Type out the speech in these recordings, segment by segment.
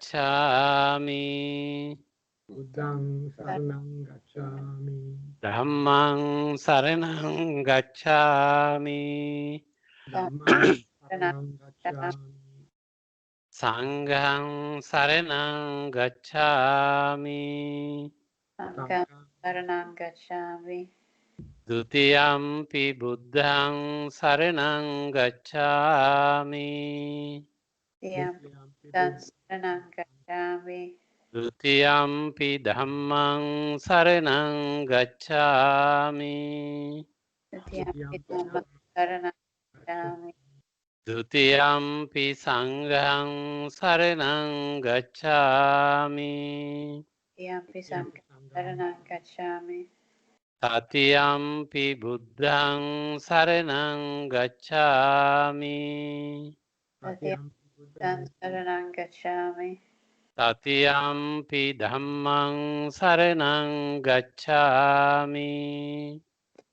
gacchami. Buddhang saranang gacchami. Dhammang saranang gacchami. Dhammang saranang gacchami. Sanghang saranang gacchami. Sangham saranam gacchami. Dutiyampi buddhang saranang gacchami. Dutiyampi saranam gacchami. Dutiyampi dhammang saranang gacchami. Dutiyampi dhammam saranam gacchami. Dutiyampi sanghang saranang gacchami. Dutiyampi sangham saranam gacchami. Tatiyampi buddhang saranang gacchami. Tatiyampi buddham saranam gacchami. Tatiyampi dhammang saranang gacchami.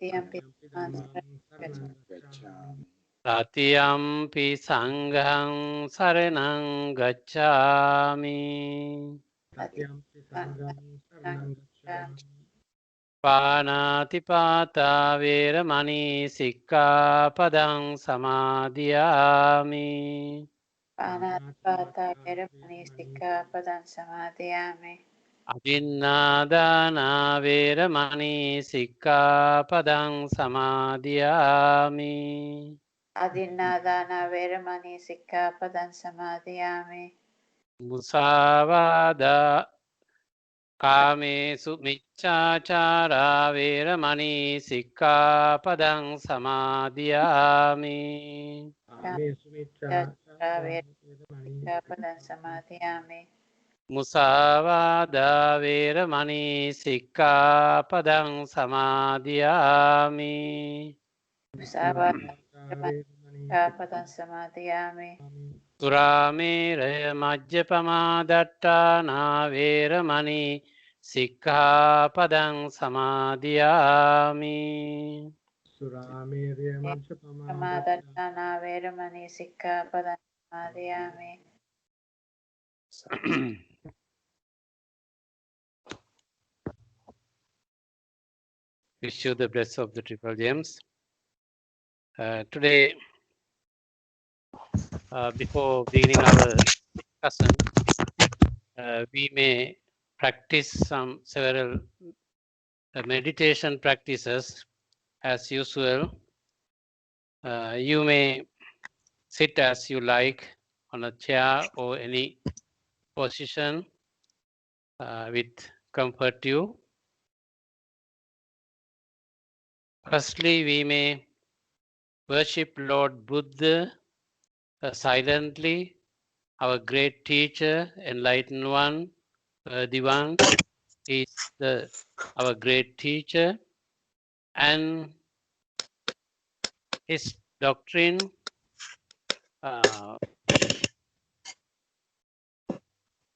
Tatiyampi dhammam saranam gacchami. Tatiyampi sanghang saranang gacchami. Tatiyampi sangham saranam gacchami. Panatipata veramani sikkhapadang samadhiyami. Panatipata veramani sikkhapadam samadhiyami. Adinnādāna veramani sikkhapadang samadhiyami. Adinnādāna veramani sikkhapadam samadhiyami. Musāvāda kāmesu miccāchārā veramani sikkhapadang samadhiyami. Kāmesu miccāchārā Sikkhapadam samadhiyami. Musāvāda veramani sikkhapadang samadhiyami. Musāvāda veramani sikkhapadam samadhiyami. Turāmēraya majjapamādattāna veramani sikkhapadang samadhiyami. Suramerya Pramadattana veramani sikkhapadam samadhiyami. Wish you the blessing of the Triple Gems. Today, before beginning our discussion, we may practice several meditation practices as usual. You may sit as you like on a chair or any position with comfort you. Firstly, we may worship Lord Buddha silently, our great teacher, enlightened one, the one is our great teacher, and his doctrine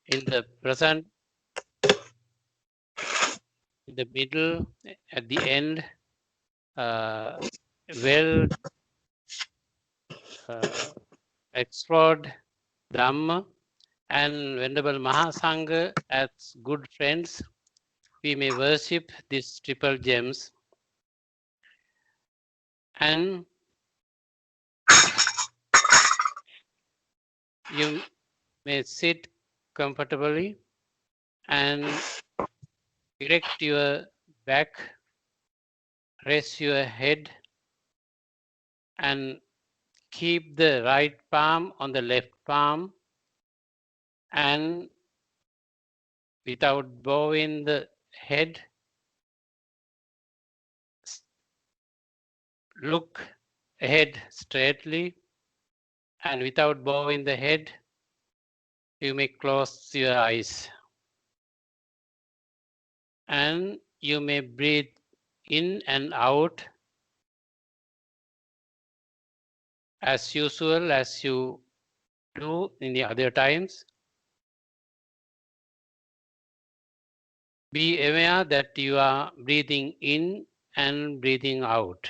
in the present, in the middle, at the end, well explored Dhamma, and Venerable Mahasangha as good friends, we may worship these triple gems. And you may sit comfortably and erect your back, raise your head, and keep the right palm on the left palm, and without bowing the head, look ahead straightly, and without bowing the head, you may close your eyes. And you may breathe in and out as usual, as you do in the other times. Be aware that you are breathing in and breathing out.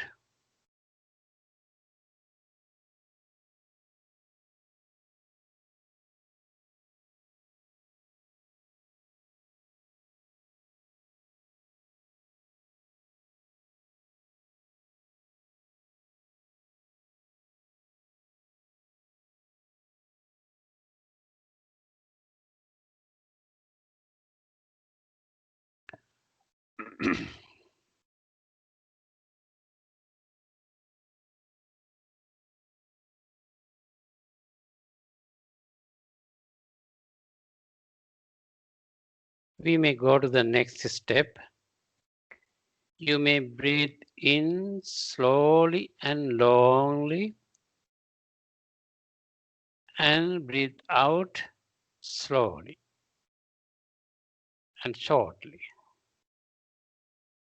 We may go to the next step. You may breathe in slowly and longly and breathe out slowly and shortly.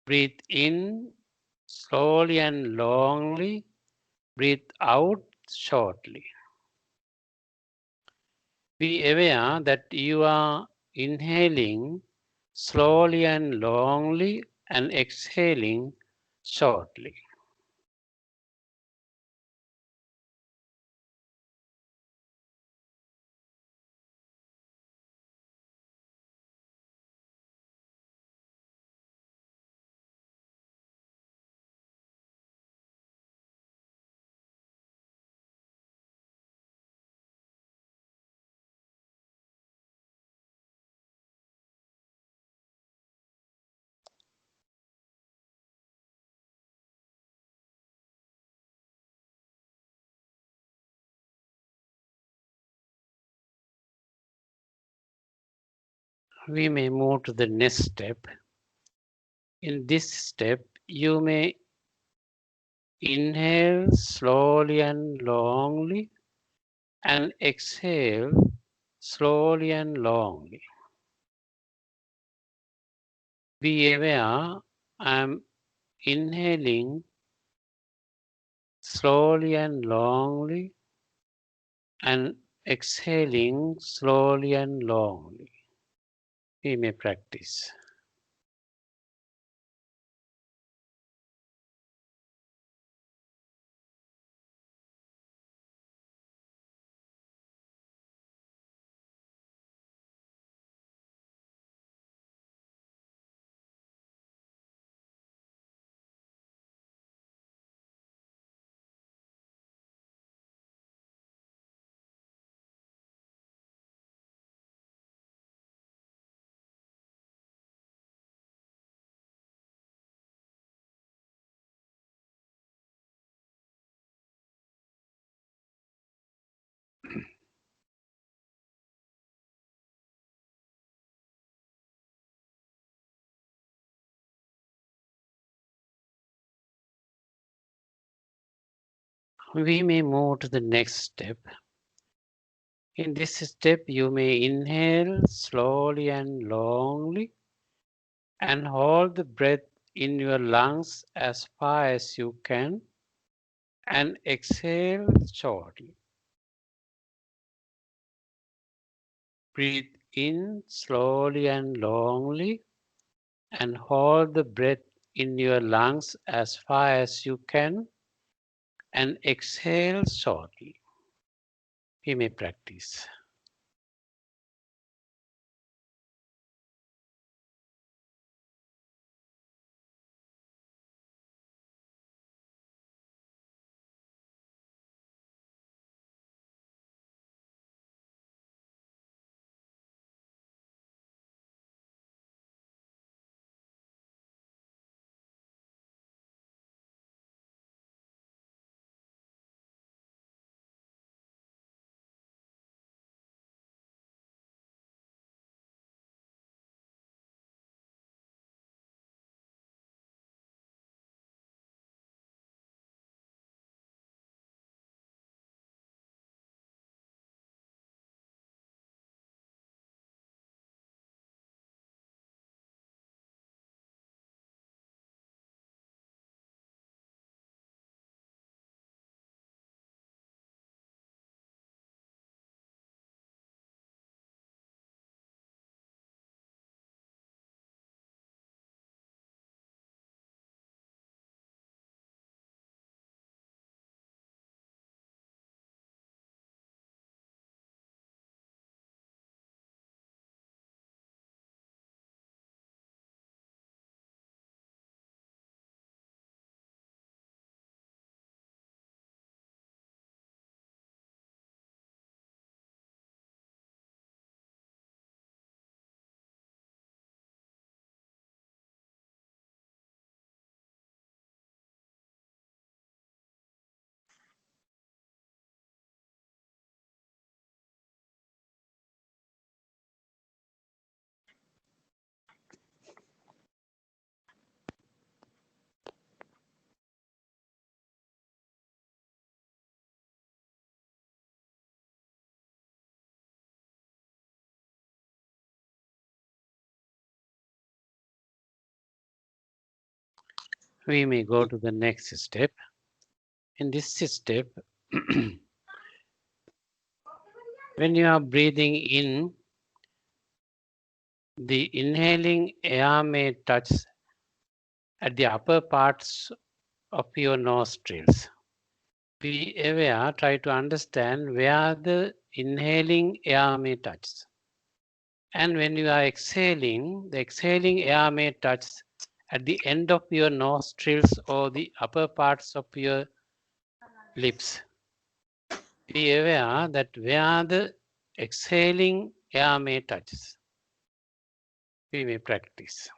Breathe in slowly and longly, breathe out shortly. Be aware that you are inhaling slowly and longly and exhaling shortly. We may move to the next step. In this step, you may inhale slowly and longly and exhale slowly and longly. Be aware I'm inhaling slowly and longly and exhaling slowly and longly. We may practice. We may move to the next step. In this step, you may inhale slowly and longly and hold the breath in your lungs as far as you can and exhale shortly. Breathe in slowly and longly and hold the breath in your lungs as far as you can and exhale shortly. We may practice. We may go to the next step. In this step, when you are breathing in, the inhaling air may touch at the upper parts of your nostrils. Be aware, try to understand where the inhaling air may touch. And when you are exhaling, the exhaling air may touch at the end of your nostrils or the upper parts of your lips. Be aware that where the exhaling air may touch. We may practice.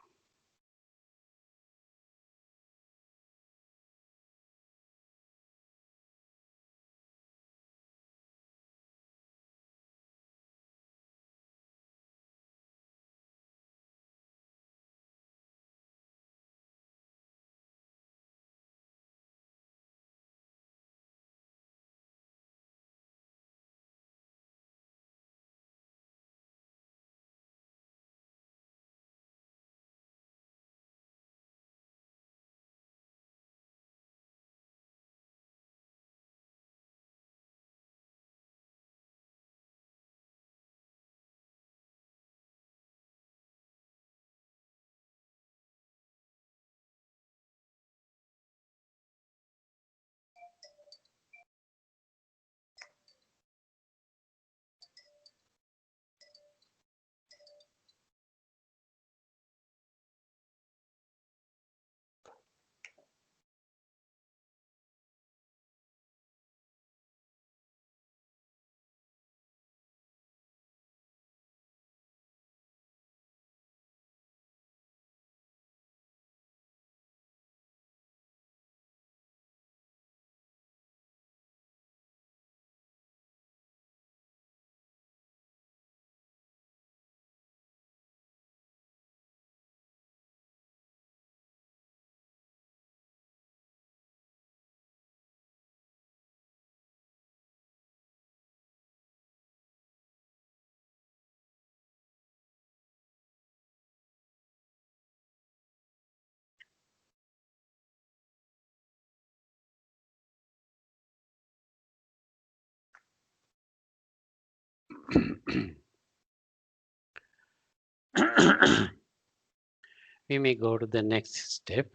We may go to the next step.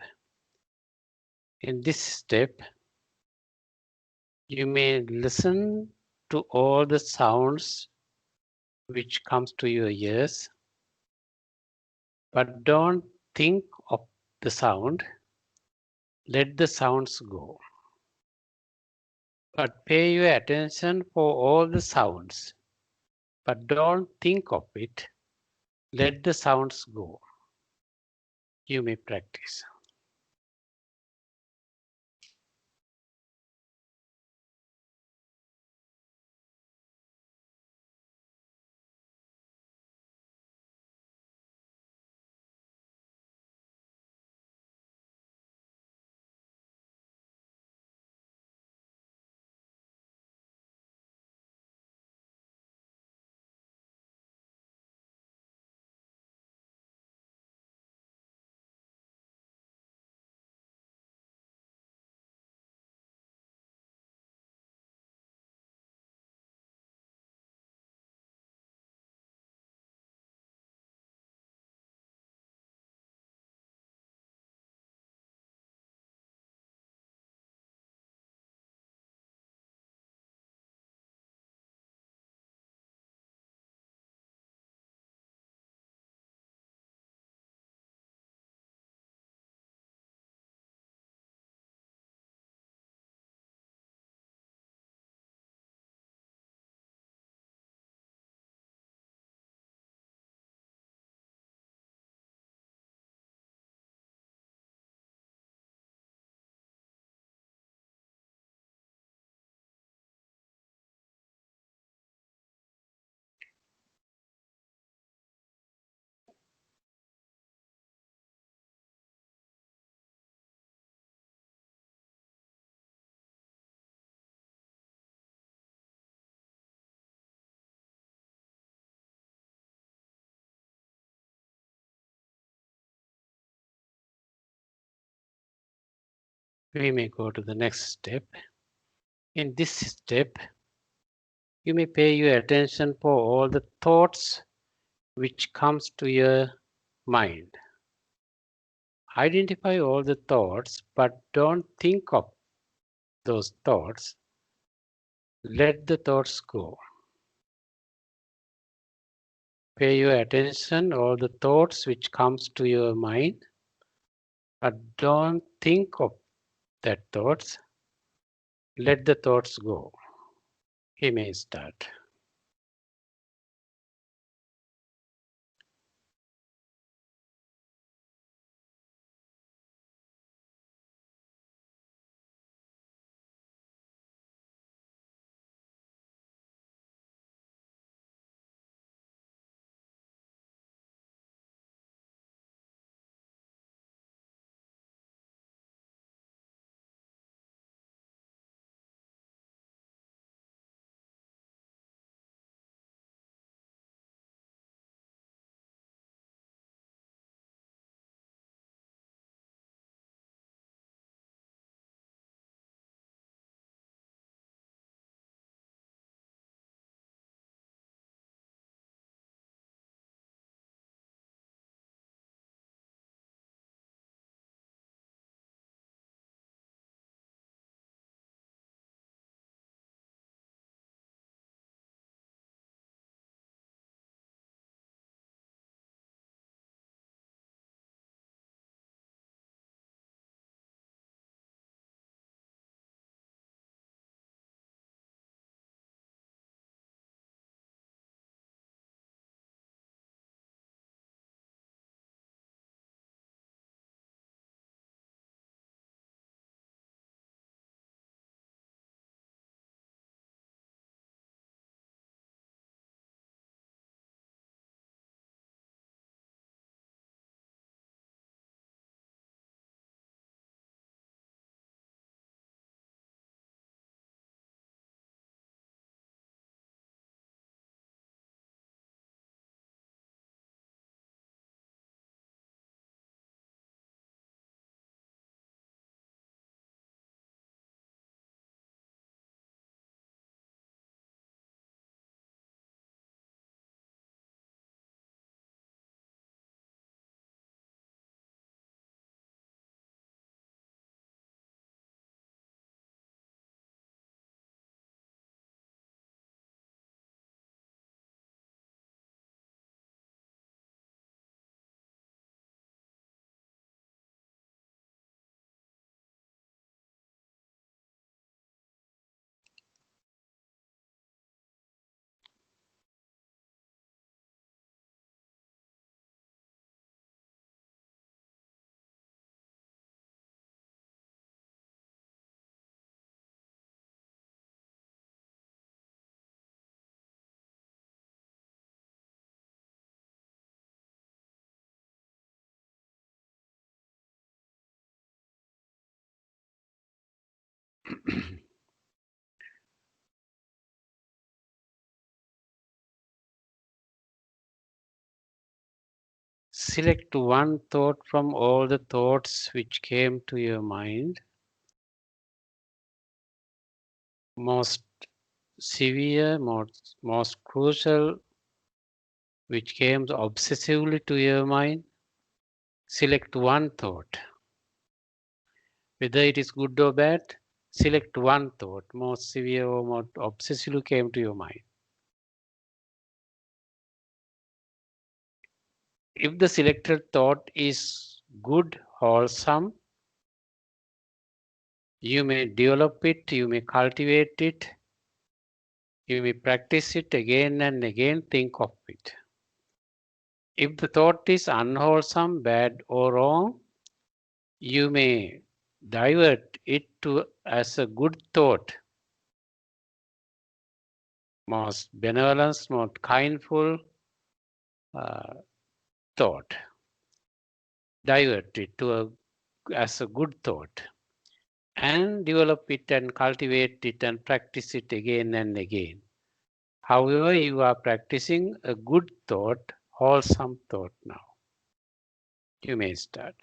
In this step, you may listen to all the sounds which comes to your ears, but don't think of the sound. Let the sounds go. But pay your attention for all the sounds, but don't think of it. Let the sounds go. You may practice. We may go to the next step. In this step, you may pay your attention for all the thoughts which comes to your mind. Identify all the thoughts, but don't think of those thoughts. Let the thoughts go. Pay your attention all the thoughts which comes to your mind, but don't think of that thoughts. Let the thoughts go. He may start. Select one thought from all the thoughts which came to your mind. Most severe, most crucial, which came obsessively to your mind. Select one thought. Whether it is good or bad, select one thought, most severe or more obsessively came to your mind. If the selected thought is good, wholesome, you may develop it, you may cultivate it, you may practice it again and again, think of it. If the thought is unwholesome, bad or wrong, you may divert it to as a good thought, most benevolence, most kindful thought. Divert it to as a good thought and develop it and cultivate it and practice it again and again. However, you are practicing a good thought, wholesome thought now. You may start.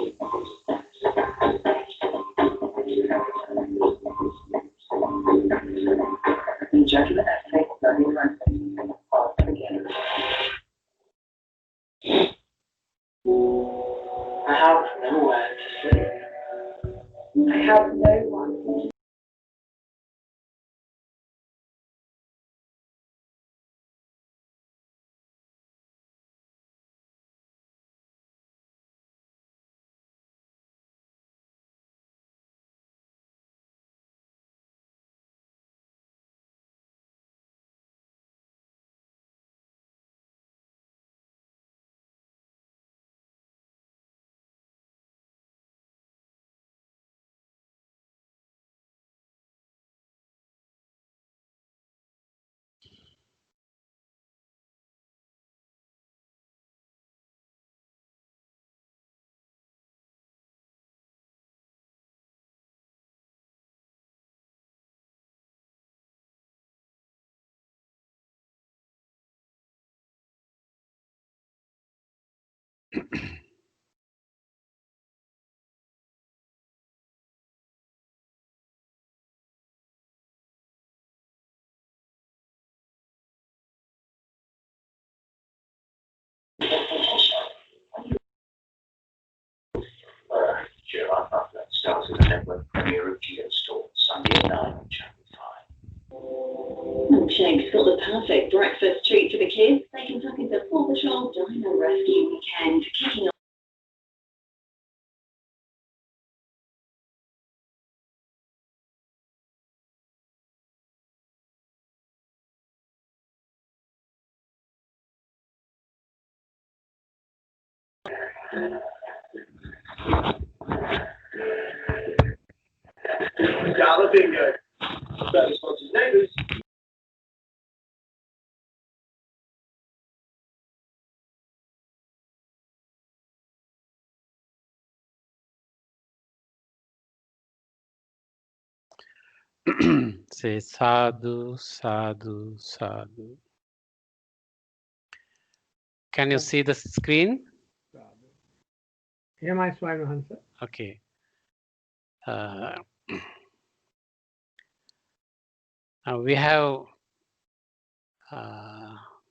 I have nowhere to sleep. I have no one. Starts with a network premiere of Geostore, Sunday at 9 on Channel 5. Milkshake's got the perfect breakfast treat for the kids. They can tuck into Paw Patrol Dino Rescue Weekend, kicking off. Dollar bingo. Better sponsors neighbours. Say sadhu, sadhu, sadhu. Can you see the screen? Here, my Swami Okay. We have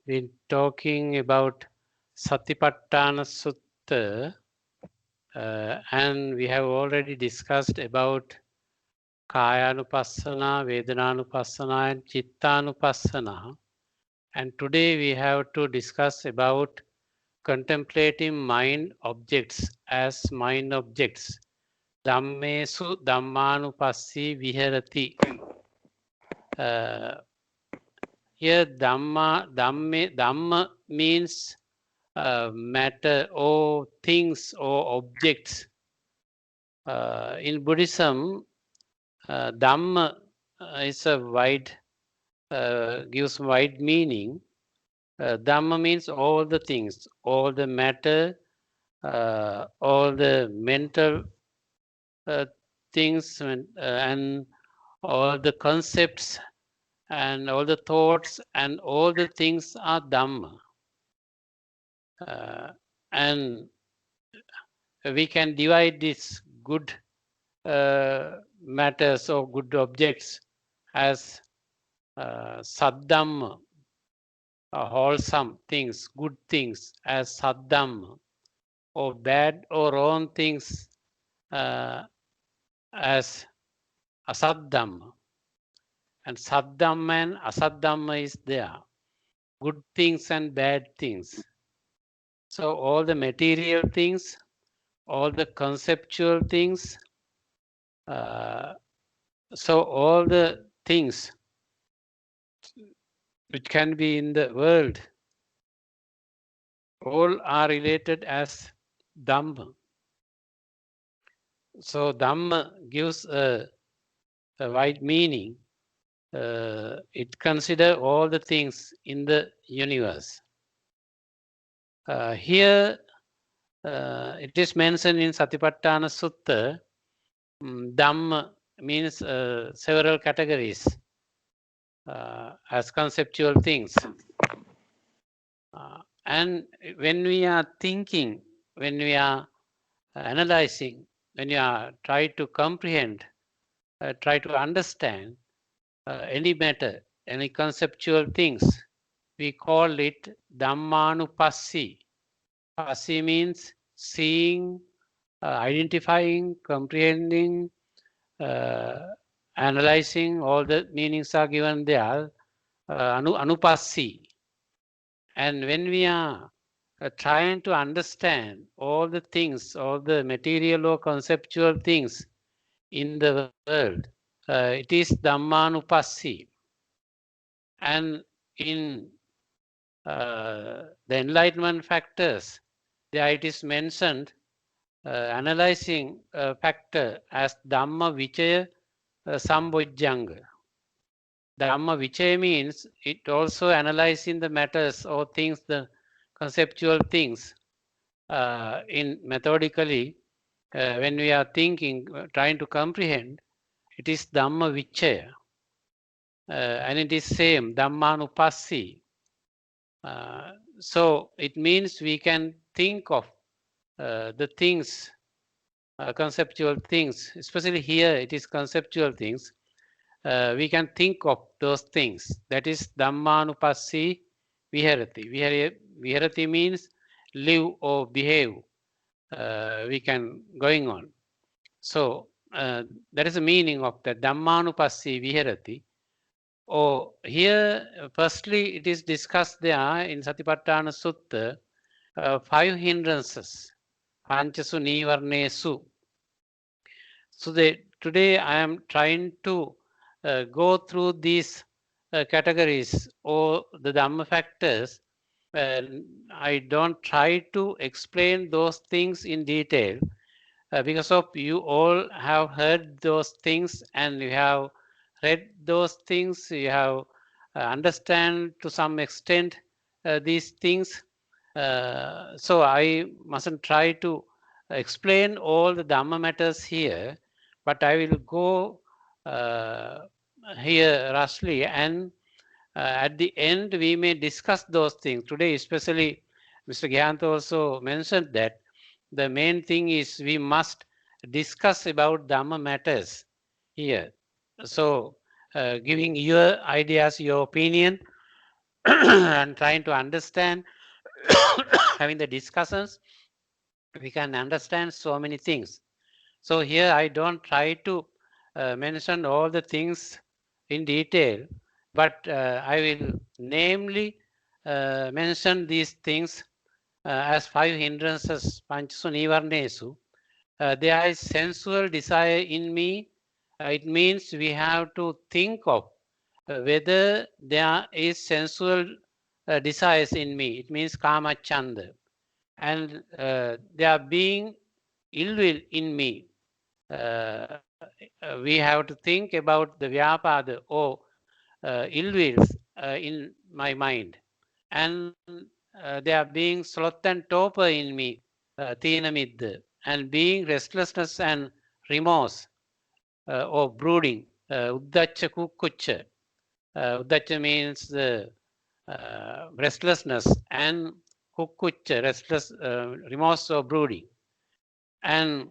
been talking about Satipatthana Sutta, and we have already discussed about Kayanupassana, Vedananupassana, and Chittanupassana. And today we have to discuss about contemplating mind objects as mind objects. Dhammesu Dhammanupassi Viharati. Here Dhamma means matter or things or objects. In Buddhism, Dhamma is a wide, gives wide meaning. Dhamma means all the things, all the matter, all the mental things, and all the concepts, and all the thoughts, and all the things are Dhamma. And we can divide these good matters or good objects as Saddhamma, wholesome things, good things as Saddhamma, or bad or wrong things as Asaddhamma. And Saddhamma and Asaddhamma is there, good things and bad things. So all the material things, all the conceptual things, so all the things which can be in the world, all are related as Dhamma. So Dhamma gives a wide meaning. It considers all the things in the universe. Here it is mentioned in Satipatthana Sutta, Dhamma means several categories as conceptual things. And when we are thinking, when we are analyzing, when you are try to comprehend, try to understand any matter, any conceptual things, we call it Dhammanupassi. Passi means seeing, identifying, comprehending, analyzing. All the meanings are given there. Anupassi. And when we are trying to understand all the things, all the material or conceptual things in the world, it is Dhammanupassi. And in the enlightenment factors, there it is mentioned, analyzing a factor as Dhamma Vichaya Sambojjhanga. Dhamma Vichaya means it also analyzing the matters or things, the conceptual things in methodically. When we are thinking, trying to comprehend, it is Dhamma Vichaya. And it is same, Dhammanupassi. So it means we can think of the things, conceptual things, especially here it is conceptual things. We can think of those things. That is Dhammanupassi Viharati. Viharati means live or behave. We can going on. So that is the meaning of the Dhammanupassi Viharati. Oh, here, firstly, it is discussed there in Satipatthana Sutta, 5 hindrances, Panchasu Nivarnesu. So today I am trying to go through these categories or the Dhamma factors. I don't try to explain those things in detail because of you all have heard those things and you have read those things, you have understand to some extent these things. So I mustn't try to explain all the Dhamma matters here, but I will go here roughly, and at the end we may discuss those things. Today especially Mr. Gyanta also mentioned that the main thing is we must discuss about Dhamma matters here. So giving your ideas, your opinion and trying to understand, having the discussions, we can understand so many things. So here I don't try to mention all the things in detail, but I will namely mention these things as 5 hindrances, Panchasu Nivarnesu. There is sensual desire in me. It means we have to think of whether there is sensual desires in me. It means kama chanda. And there being ill will in me. We have to think about the vyapada or ill wills in my mind. And there being sloth and torpor in me, tina midda, and being restlessness and remorse or brooding, uddacha kukkucha. Uddacha means the restlessness, and kukkucha, restless, remorse or brooding. And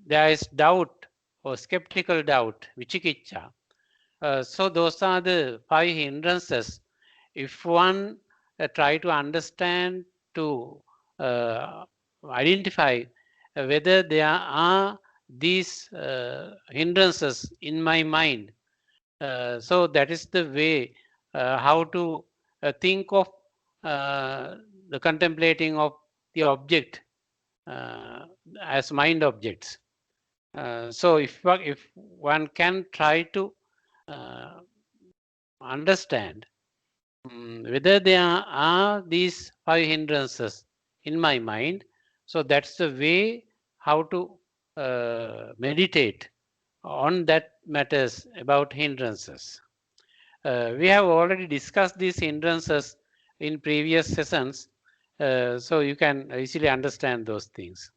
there is doubt or skeptical doubt, vichikicha. So those are the 5 hindrances. If one try to understand, to identify whether there are these hindrances in my mind, so that is the way how to think of the contemplating of the object as mind objects. So if one can try to understand whether there are these 5 hindrances in my mind, so that's the way how to meditate on that matters about hindrances. We have already discussed these hindrances in previous sessions, so you can easily understand those things.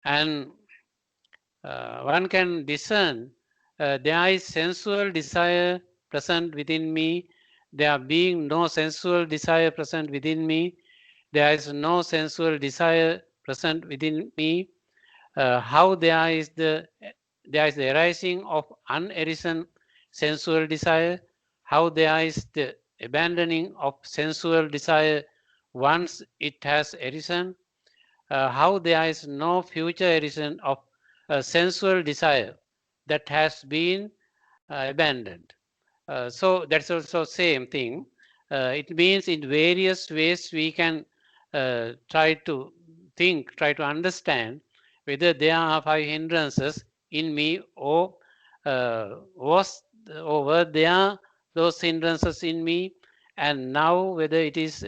And one can discern there is sensual desire present within me, there being no sensual desire present within me, there is no sensual desire present within me, how there is the arising of unarisen sensual desire, how there is the abandoning of sensual desire once it has arisen, how there is no future arisen of sensual desire that has been abandoned. So that's also same thing. It means in various ways we can try to think, try to understand whether there are 5 hindrances in me or were there those hindrances in me, and now whether it is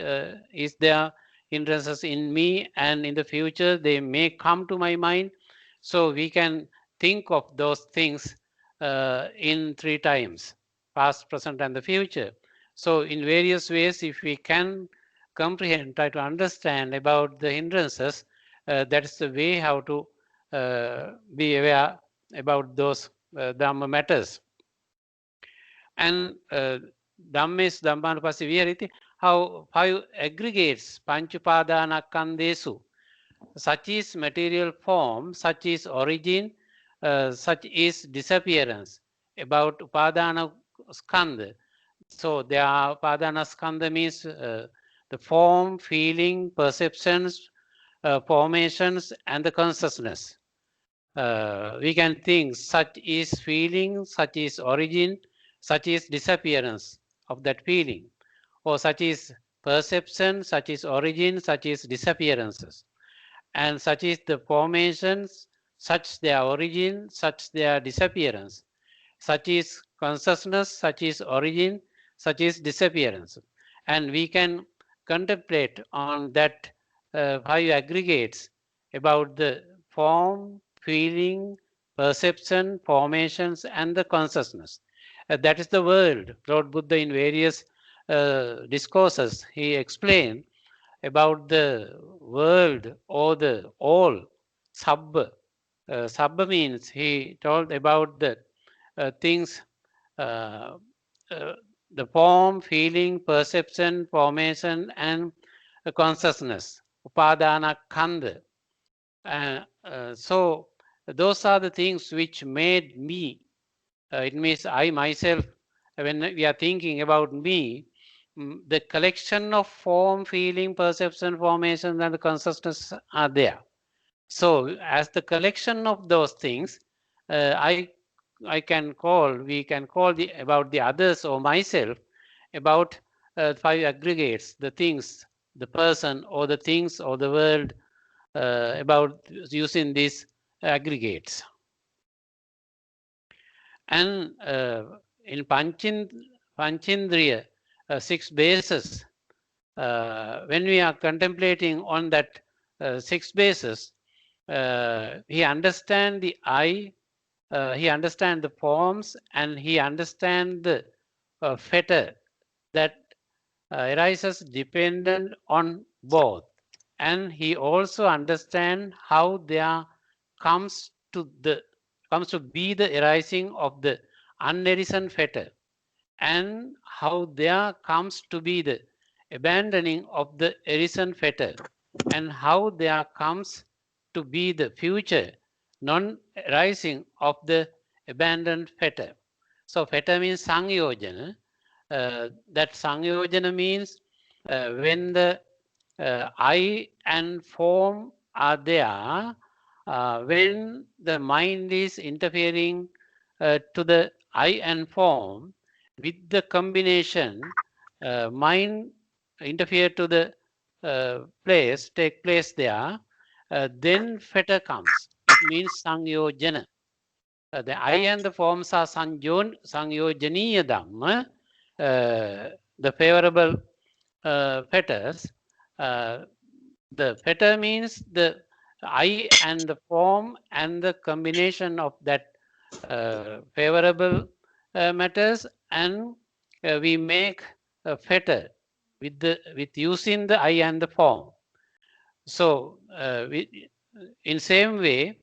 there hindrances in me, and in the future they may come to my mind. So we can think of those things in 3 times: past, present, and the future. So in various ways, if we can comprehend, try to understand about the hindrances, that's the way how to be aware about those Dhamma matters. And Dhammes Dhammanupassana Vihariti, how 5 aggregates Panchupadanakkhandhesu, such is material form, such is origin, such is disappearance. About Upadana Skandha, so there are Upadana Skandha means the form, feeling, perceptions, formations, and the consciousness. We can think such is feeling, such is origin, such is disappearance of that feeling, or such is perception, such is origin, such is disappearances, and such is the formations, such their origin, such their disappearance, such is consciousness, such is origin, such is disappearance. And we can contemplate on that 5 aggregates about the form, feeling, perception, formations, and the consciousness. That is the world. Lord Buddha in various discourses, he explained about the world or the all, Sabba. Sabba means he told about the things, uh, uh, the form, feeling, perception, formation, and consciousness, upadana khandha. So those are the things which made me. It means I myself, when we are thinking about me, the collection of form, feeling, perception, formation, and the consciousness are there. So as the collection of those things, I can call, we can call about the others or myself about 5 aggregates, the things, the person or the things or the world, about using these aggregates. And in Panchindriya, 6 bases, when we are contemplating on that 6 bases, he understands the I, he understands the forms, and he understands the fetter that arises dependent on both. And he also understands how there comes to be the arising of the unarisen fetter, and how there comes to be the abandoning of the arisen fetter, and how there comes to be the future non-arising of the abandoned fetter. So fetter means sangyojana. That sangyojana means when the I and form are there, when the mind is interfering to the I and form, with the combination, mind interfere to the take place there, then fetter comes. It means sangyojana. The I and the forms are sangyojaniya dhamma, the favorable fetters. The fetter means the I and the form and the combination of that favorable matters, and we make a fetter with using the I and the form. So in same way,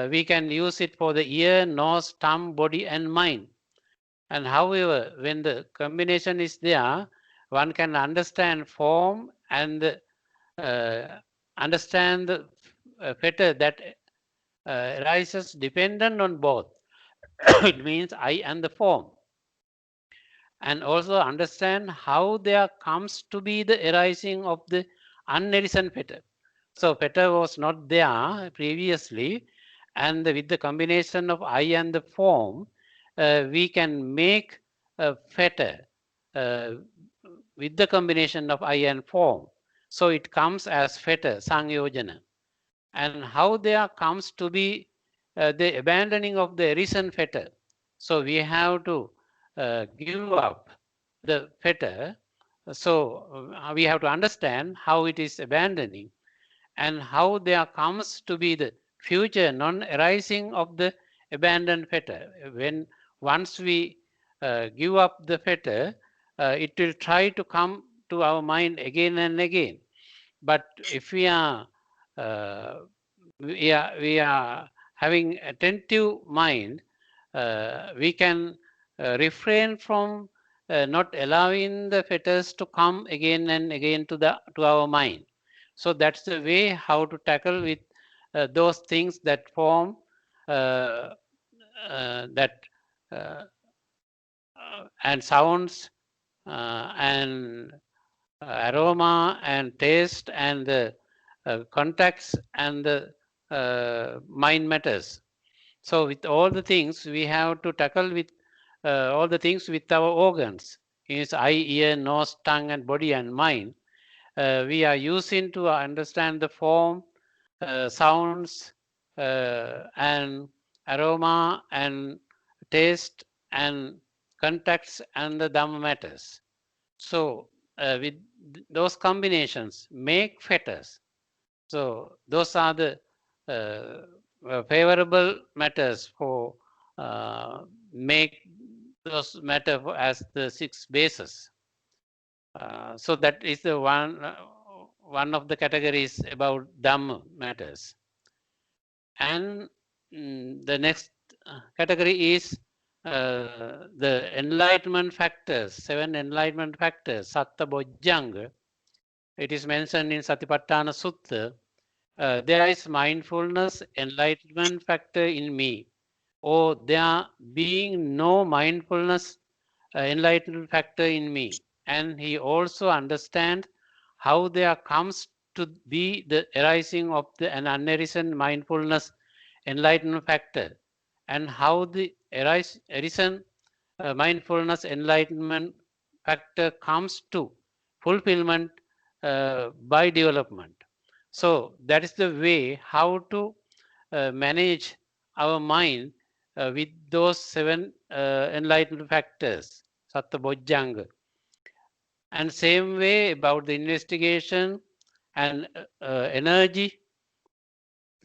we can use it for the ear, nose, tongue, body, and mind. And however, when the combination is there, one can understand form and understand the fetter that arises dependent on both. It means I and the form. And also understand how there comes to be the arising of the unarisen fetter. So fetter was not there previously, and with the combination of I and the form, we can make a fetter with the combination of I and form. So it comes as fetter, sangyojana. And how there comes to be the abandoning of the arisen fetter. So we have to give up the fetter. So we have to understand how it is abandoning and how there comes to be the future non-arising of the abandoned fetter. When once we give up the fetter, it will try to come to our mind again and again. But if we are having attentive mind, we can refrain from not allowing the fetters to come again and again to our mind. So that's the way how to tackle with those things that form that and sounds and aroma and taste and the contacts and the mind matters. So with all the things we have to tackle with all the things with our organs, is eye, ear, nose, tongue, and body and mind. We are using to understand the form, sounds, and aroma and taste and contacts and the Dhamma matters. So with those combinations make fetters. So those are the favorable matters for make those matter as the 6 bases. So that is the one of the categories about Dhamma matters. And the next category is the enlightenment factors, 7 enlightenment factors, Satta Bojjanga. It is mentioned in Satipatthana Sutta. There is mindfulness, enlightenment factor in me, or there being no mindfulness, enlightenment factor in me. And he also understands how there comes to be the arising of an unarisen mindfulness, enlightenment factor, and how the arisen mindfulness, enlightenment factor comes to fulfillment by development. So that is the way how to manage our mind with those 7 enlightenment factors, Satta Bojjanga. And same way about the investigation and energy,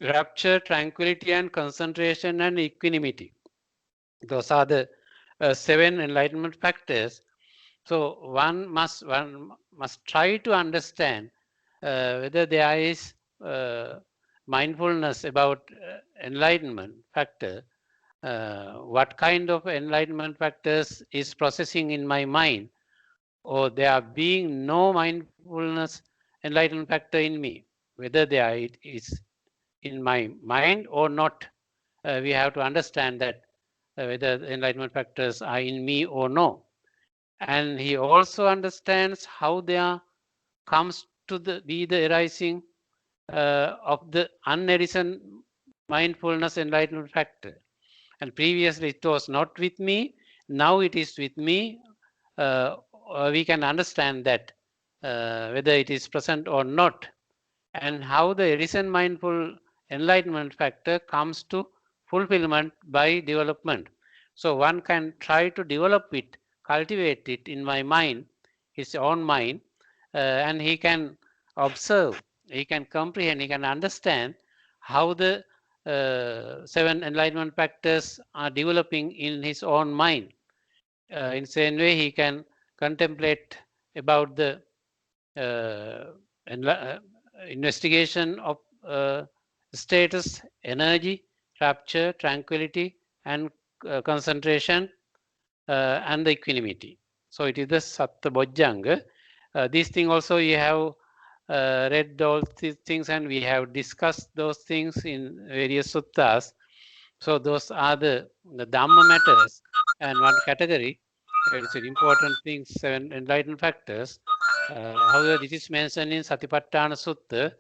rapture, tranquility, and concentration and equanimity. Those are the 7 enlightenment factors. So one must try to understand whether there is mindfulness about enlightenment factor. What kind of enlightenment factors is processing in my mind, or there being no mindfulness enlightenment factor in me, whether there it is in my mind or not. We have to understand that whether the enlightenment factors are in me or no. And he also understands how there comes to be the arising of the unarisen mindfulness enlightenment factor. And previously it was not with me, now it is with me. We can understand that whether it is present or not, and how the arisen mindful enlightenment factor comes to fulfillment by development. So one can try to develop it, cultivate it in my mind, his own mind, and he can observe, he can comprehend, he can understand how the 7 enlightenment factors are developing in his own mind. In the same way, he can contemplate about the investigation of status, energy, rapture, tranquility, and concentration, and the equanimity. So it is the Satta Bojjanga. These things also you have read all these things and we have discussed those things in various suttas. So those are the Dhamma matters, and one category. It's an important thing, 7 enlightened factors. However, this is mentioned in Satipatthana Sutta.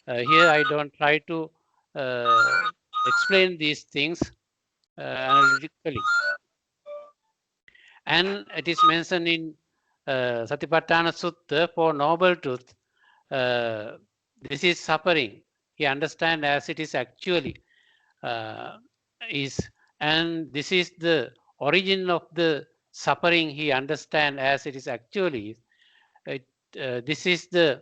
Here I don't try to explain these things analytically. And it is mentioned in Satipatthana Sutta for noble truth. This is suffering. He understands as it is actually is, and this is the origin of the suffering. He understands as it is actually. This is the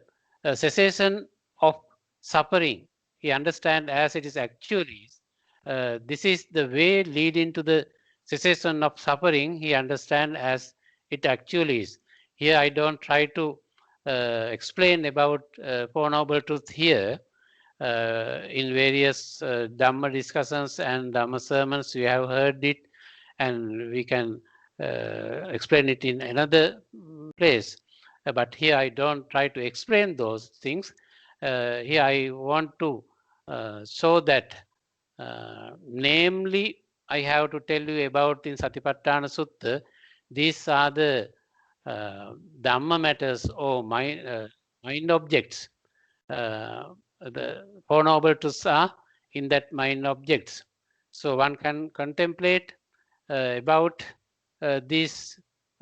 cessation of suffering. He understands as it is actually. This is the way leading to the cessation of suffering. He understands as it actually is. Here I don't try to explain about Four Noble Truths here. In various Dhamma discussions and Dhamma sermons, we have heard it, and we can explain it in another place. But here I don't try to explain those things. Here I want to show that, namely, I have to tell you about in Satipatthana Sutta. These are the Dhamma matters or mind objects. The Four Noble Truths are in that mind objects. So one can contemplate about these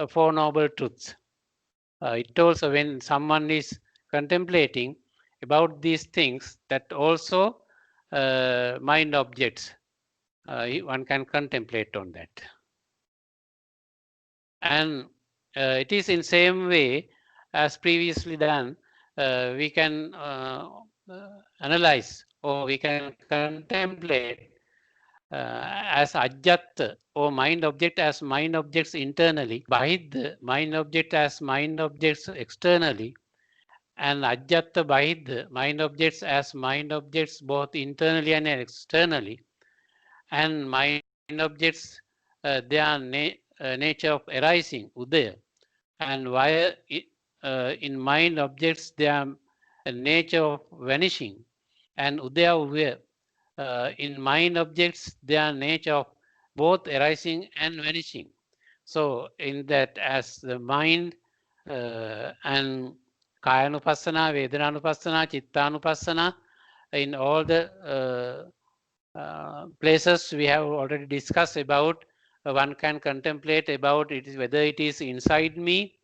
Four Noble Truths. It also, when someone is contemplating about these things, that also mind objects, one can contemplate on that. And it is in same way as previously done. We can analyze or we can contemplate as ajjatta or mind object as mind objects internally, bahidda mind object as mind objects externally, and ajjatta bahidda mind objects as mind objects both internally and externally. And mind objects, they are nature of arising, udaya, and why in mind objects they are a nature of vanishing, and udaya uvaya. In mind objects, they are nature of both arising and vanishing. So in that, as the mind and Kayanupassana, Vedananupassana, Chittanupassana, in all the places we have already discussed about, one can contemplate about it is whether it is inside me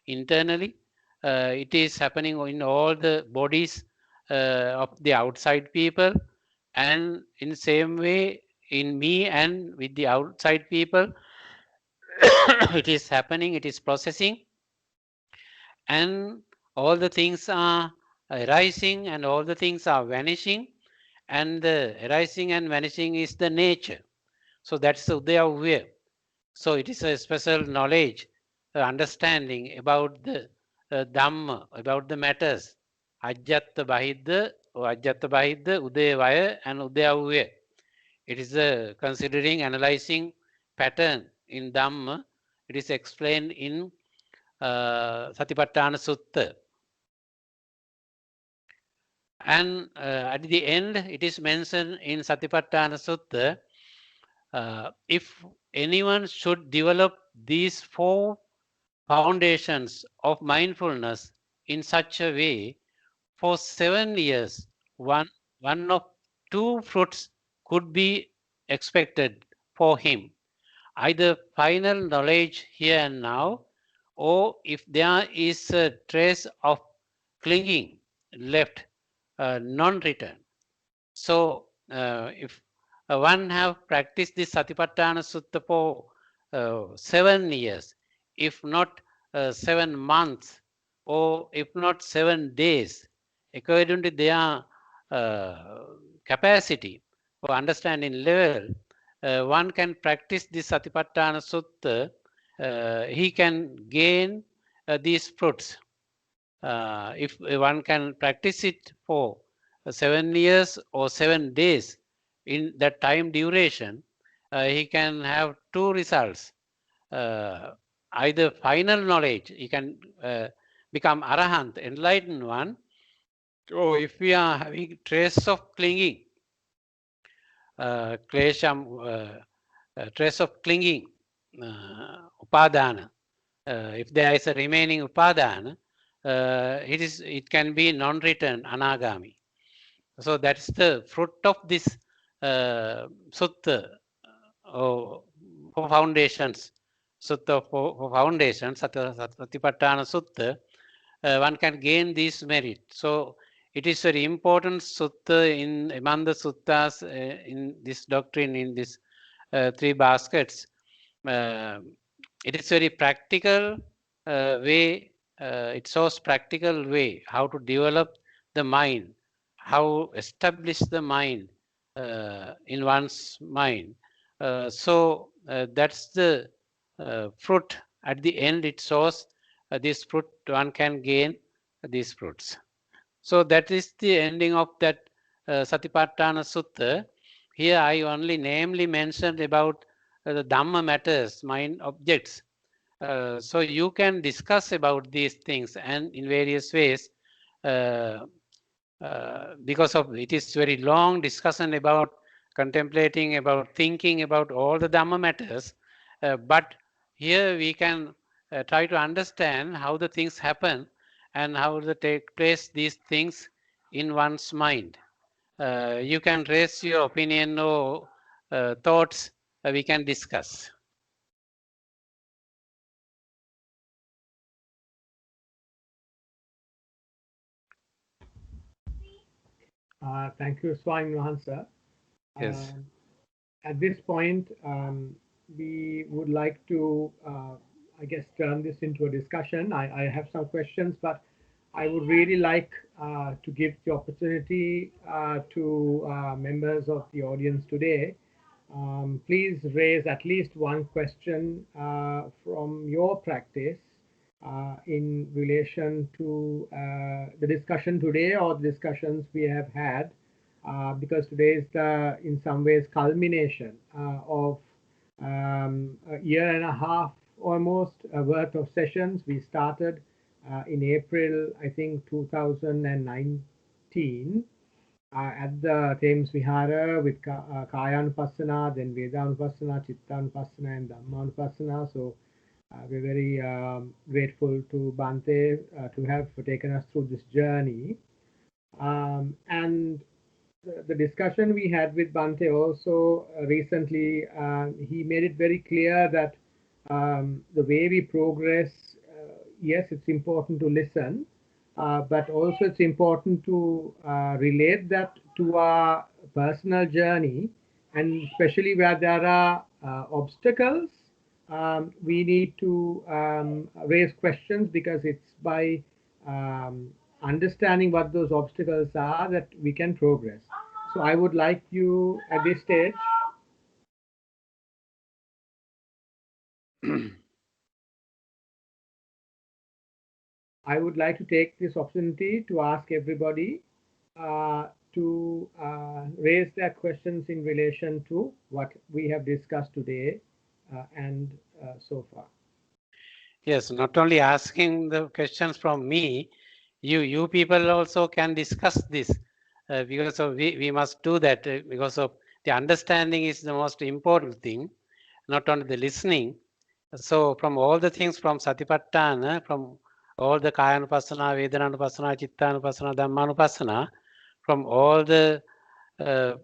internally, it is happening in all the bodies of the outside people, and in the same way in me and with the outside people it is happening, it is processing, and all the things are arising and all the things are vanishing, and the arising and vanishing is the nature. So that's the Udaya Uvaya. So it is a special knowledge, understanding about the Dhamma, about the matters. Ajjatta Bahidda, Udaya Vaya, and Udaya Uvaya. It is a considering, analyzing pattern in Dhamma. It is explained in Satipatthana Sutta. And at the end, it is mentioned in Satipatthana Sutta, if anyone should develop these 4 foundations of mindfulness in such a way, for 7 years, one of 2 fruits could be expected for him. Either final knowledge here and now, or if there is a trace of clinging left, non-return. So if one have practiced this Satipatthana Sutta for 7 years, if not 7 months, or if not 7 days, according to their capacity or understanding level, one can practice this Satipatthana Sutta, he can gain these fruits. If one can practice it for 7 years or 7 days, in that time duration, he can have 2 results. Either final knowledge, he can become Arahant, enlightened one, So if we are having trace of clinging, klesham, trace of clinging, upadana, if there is a remaining upadana, it can be non-return anagami. So that's the fruit of this sutta for foundations. Sutta for foundations, Satipatthana Sutta, one can gain this merit. So it is very important sutta in among the suttas in this doctrine, in this three baskets. It is very practical way. It shows practical way how to develop the mind, how establish the mind in one's mind. That's the fruit. At the end, it shows this fruit one can gain these fruits. So that is the ending of that Satipatthana Sutta. Here I only namely mentioned about the Dhamma matters, mind objects. So you can discuss about these things and in various ways because of it is very long discussion about contemplating, about thinking about all the Dhamma matters. But here we can try to understand how the things happen and how they take place these things in one's mind. You can raise your opinion or thoughts we can discuss. Thank you, Swami Mahansa. Yes. At this point, we would like to, I guess, turn this into a discussion. I have some questions, but I would really like to give the opportunity to members of the audience today. Please raise at least one question from your practice in relation to the discussion today or the discussions we have had, because today is the, in some ways, culmination of a year and a half almost worth of sessions. We started in April, I think, 2019 at the Thames Vihara with Kayanupassana, then Vedanupassana, Chittanupassana, and Dhammapala. So we're very grateful to Bhante to have taken us through this journey. And the discussion we had with Bhante also recently, he made it very clear that the way we progress, yes, it's important to listen, but also it's important to relate that to our personal journey, and especially where there are obstacles, we need to raise questions, because it's by understanding what those obstacles are that we can progress. So I would like you at this stage I would like to take this opportunity to ask everybody to raise their questions in relation to what we have discussed today and so far. Yes, not only asking the questions from me, you people also can discuss this because of we must do that because of the understanding is the most important thing, not only the listening. So from all the things from Satipatthana, from all the Kayanupassana, Vedanupassana, Chittanupassana, Dhammanupassana, from all the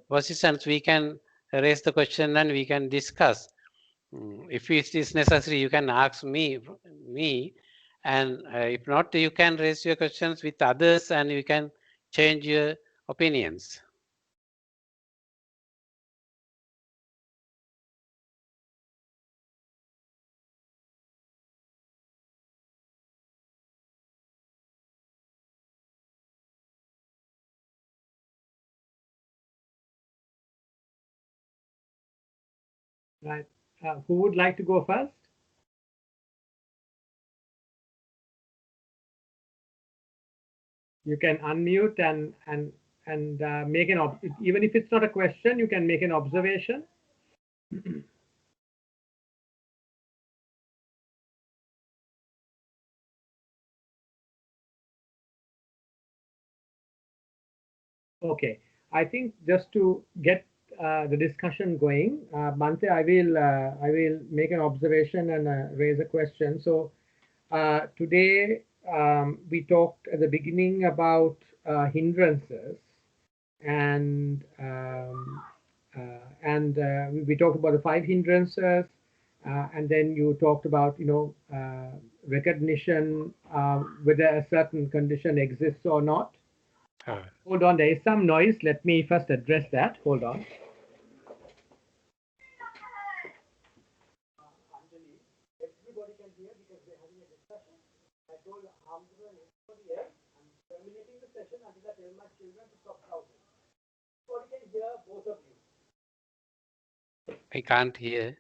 positions we can raise the question and we can discuss. If it is necessary, you can ask me, and if not, you can raise your questions with others, and you can change your opinions. Right. Who would like to go first? You can unmute and make an even if it's not a question, you can make an observation. Okay, I think just to get the discussion going, Bante, I will make an observation and raise a question. So today we talked at the beginning about hindrances, and we talked about the 5 hindrances, and then you talked about recognition, whether a certain condition exists or not. Hold on, there is some noise. Let me first address that. Hold on. Everybody can hear because we're having a discussion. I told Hamza and everybody else, I'm terminating the session until I tell my children to stop shouting. Everybody can hear both of you. I can't hear.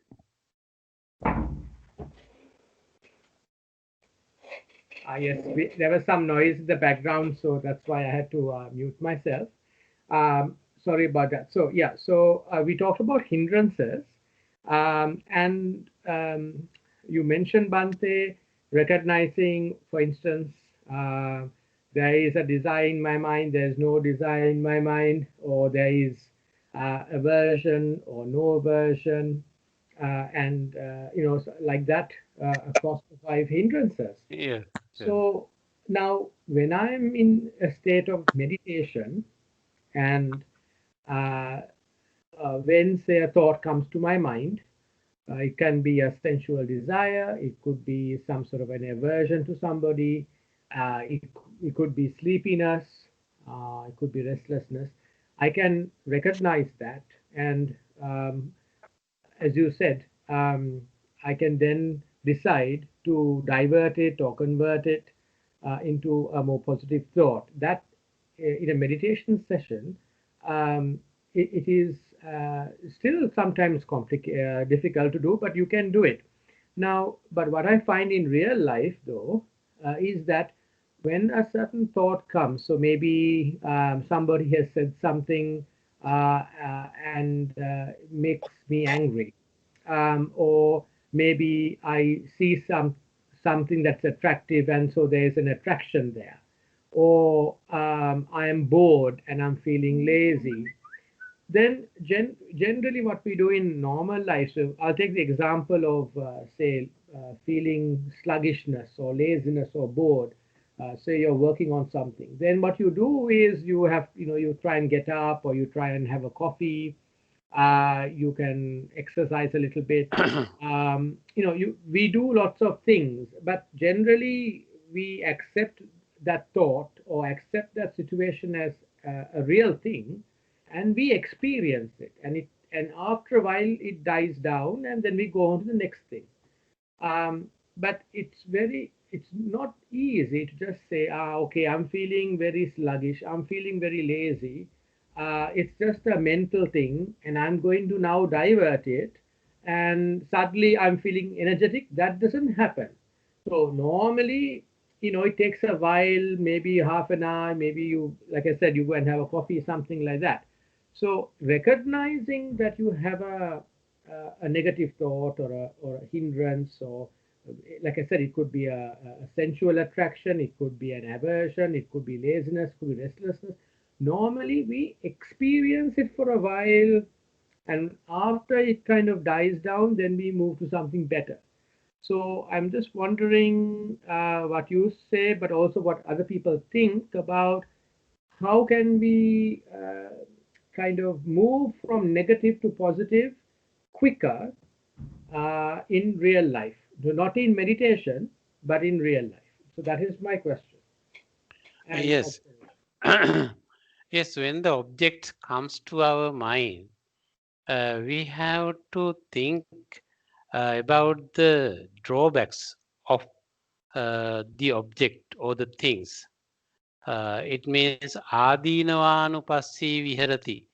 Yes, there was some noise in the background, so that's why I had to mute myself. Sorry about that. So yeah, so we talked about hindrances, and you mentioned, Bante, recognizing, for instance, there is a desire in my mind, there's no desire in my mind, or there is aversion or no aversion, and like that across the 5 hindrances. Yeah. So now, when I'm in a state of meditation, and when, say, a thought comes to my mind, it can be a sensual desire, it could be some sort of an aversion to somebody, it could be sleepiness, it could be restlessness. I can recognize that, and as you said, I can then decide to divert it or convert it into a more positive thought. That in a meditation session, it is still sometimes difficult to do, but you can do it. Now, but what I find in real life, though, is that when a certain thought comes, so maybe somebody has said something and makes me angry, or maybe I see something that's attractive, and so there's an attraction there, or I am bored and I'm feeling lazy. Then generally what we do in normal life, so I'll take the example of say feeling sluggishness or laziness or bored. Say you're working on something, then what you do is you try and get up, or you try and have a coffee, you can exercise a little bit. We do lots of things, but generally we accept that thought or accept that situation as a real thing, and we experience it, and after a while it dies down, and then we go on to the next thing. But it's not easy to just say, okay, I'm feeling very sluggish, I'm feeling very lazy. It's just a mental thing, and I'm going to now divert it, and suddenly I'm feeling energetic. That doesn't happen. So normally, it takes a while, maybe half an hour, maybe you, like I said, you go and have a coffee, something like that. So recognizing that you have a negative thought or a hindrance, or like I said, it could be a sensual attraction, it could be an aversion, it could be laziness, it could be restlessness. Normally we experience it for a while, and after it kind of dies down, then we move to something better. So I'm just wondering what you say, but also what other people think about how can we kind of move from negative to positive quicker in real life. Not in meditation, but in real life. So that is my question. And Yes. Yes, when the object comes to our mind, we have to think about the drawbacks of the object or the things. It means adinavanupassī viharati,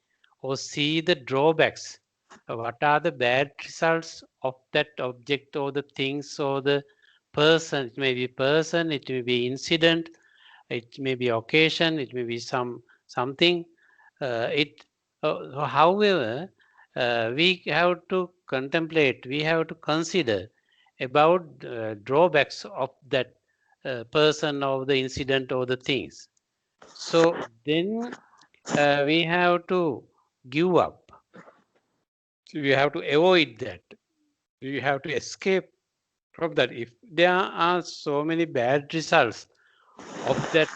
or see the drawbacks. What are the bad results of that object or the things or the person? It may be person, it may be incident, it may be occasion, it may be something. However, we have to contemplate, we have to consider about drawbacks of that person or the incident or the things. So then we have to give up. We have to avoid that. We have to escape from that. If there are so many bad results of that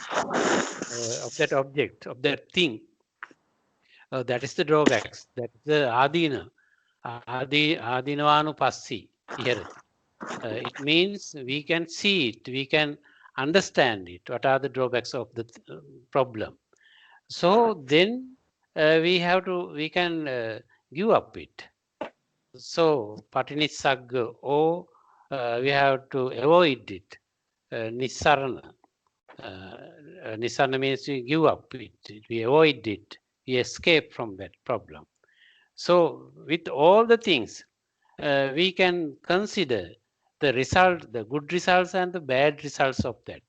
object, of that thing, that is the drawbacks. That is the adina, adinavanupassi here. It means we can see it, we can understand it. What are the drawbacks of the problem? So then we can give up it. So patinissagga, or we have to avoid it. Nissarana. Nissarana means we give up it, we avoid it, we escape from that problem. So with all the things, we can consider the result, the good results and the bad results of that.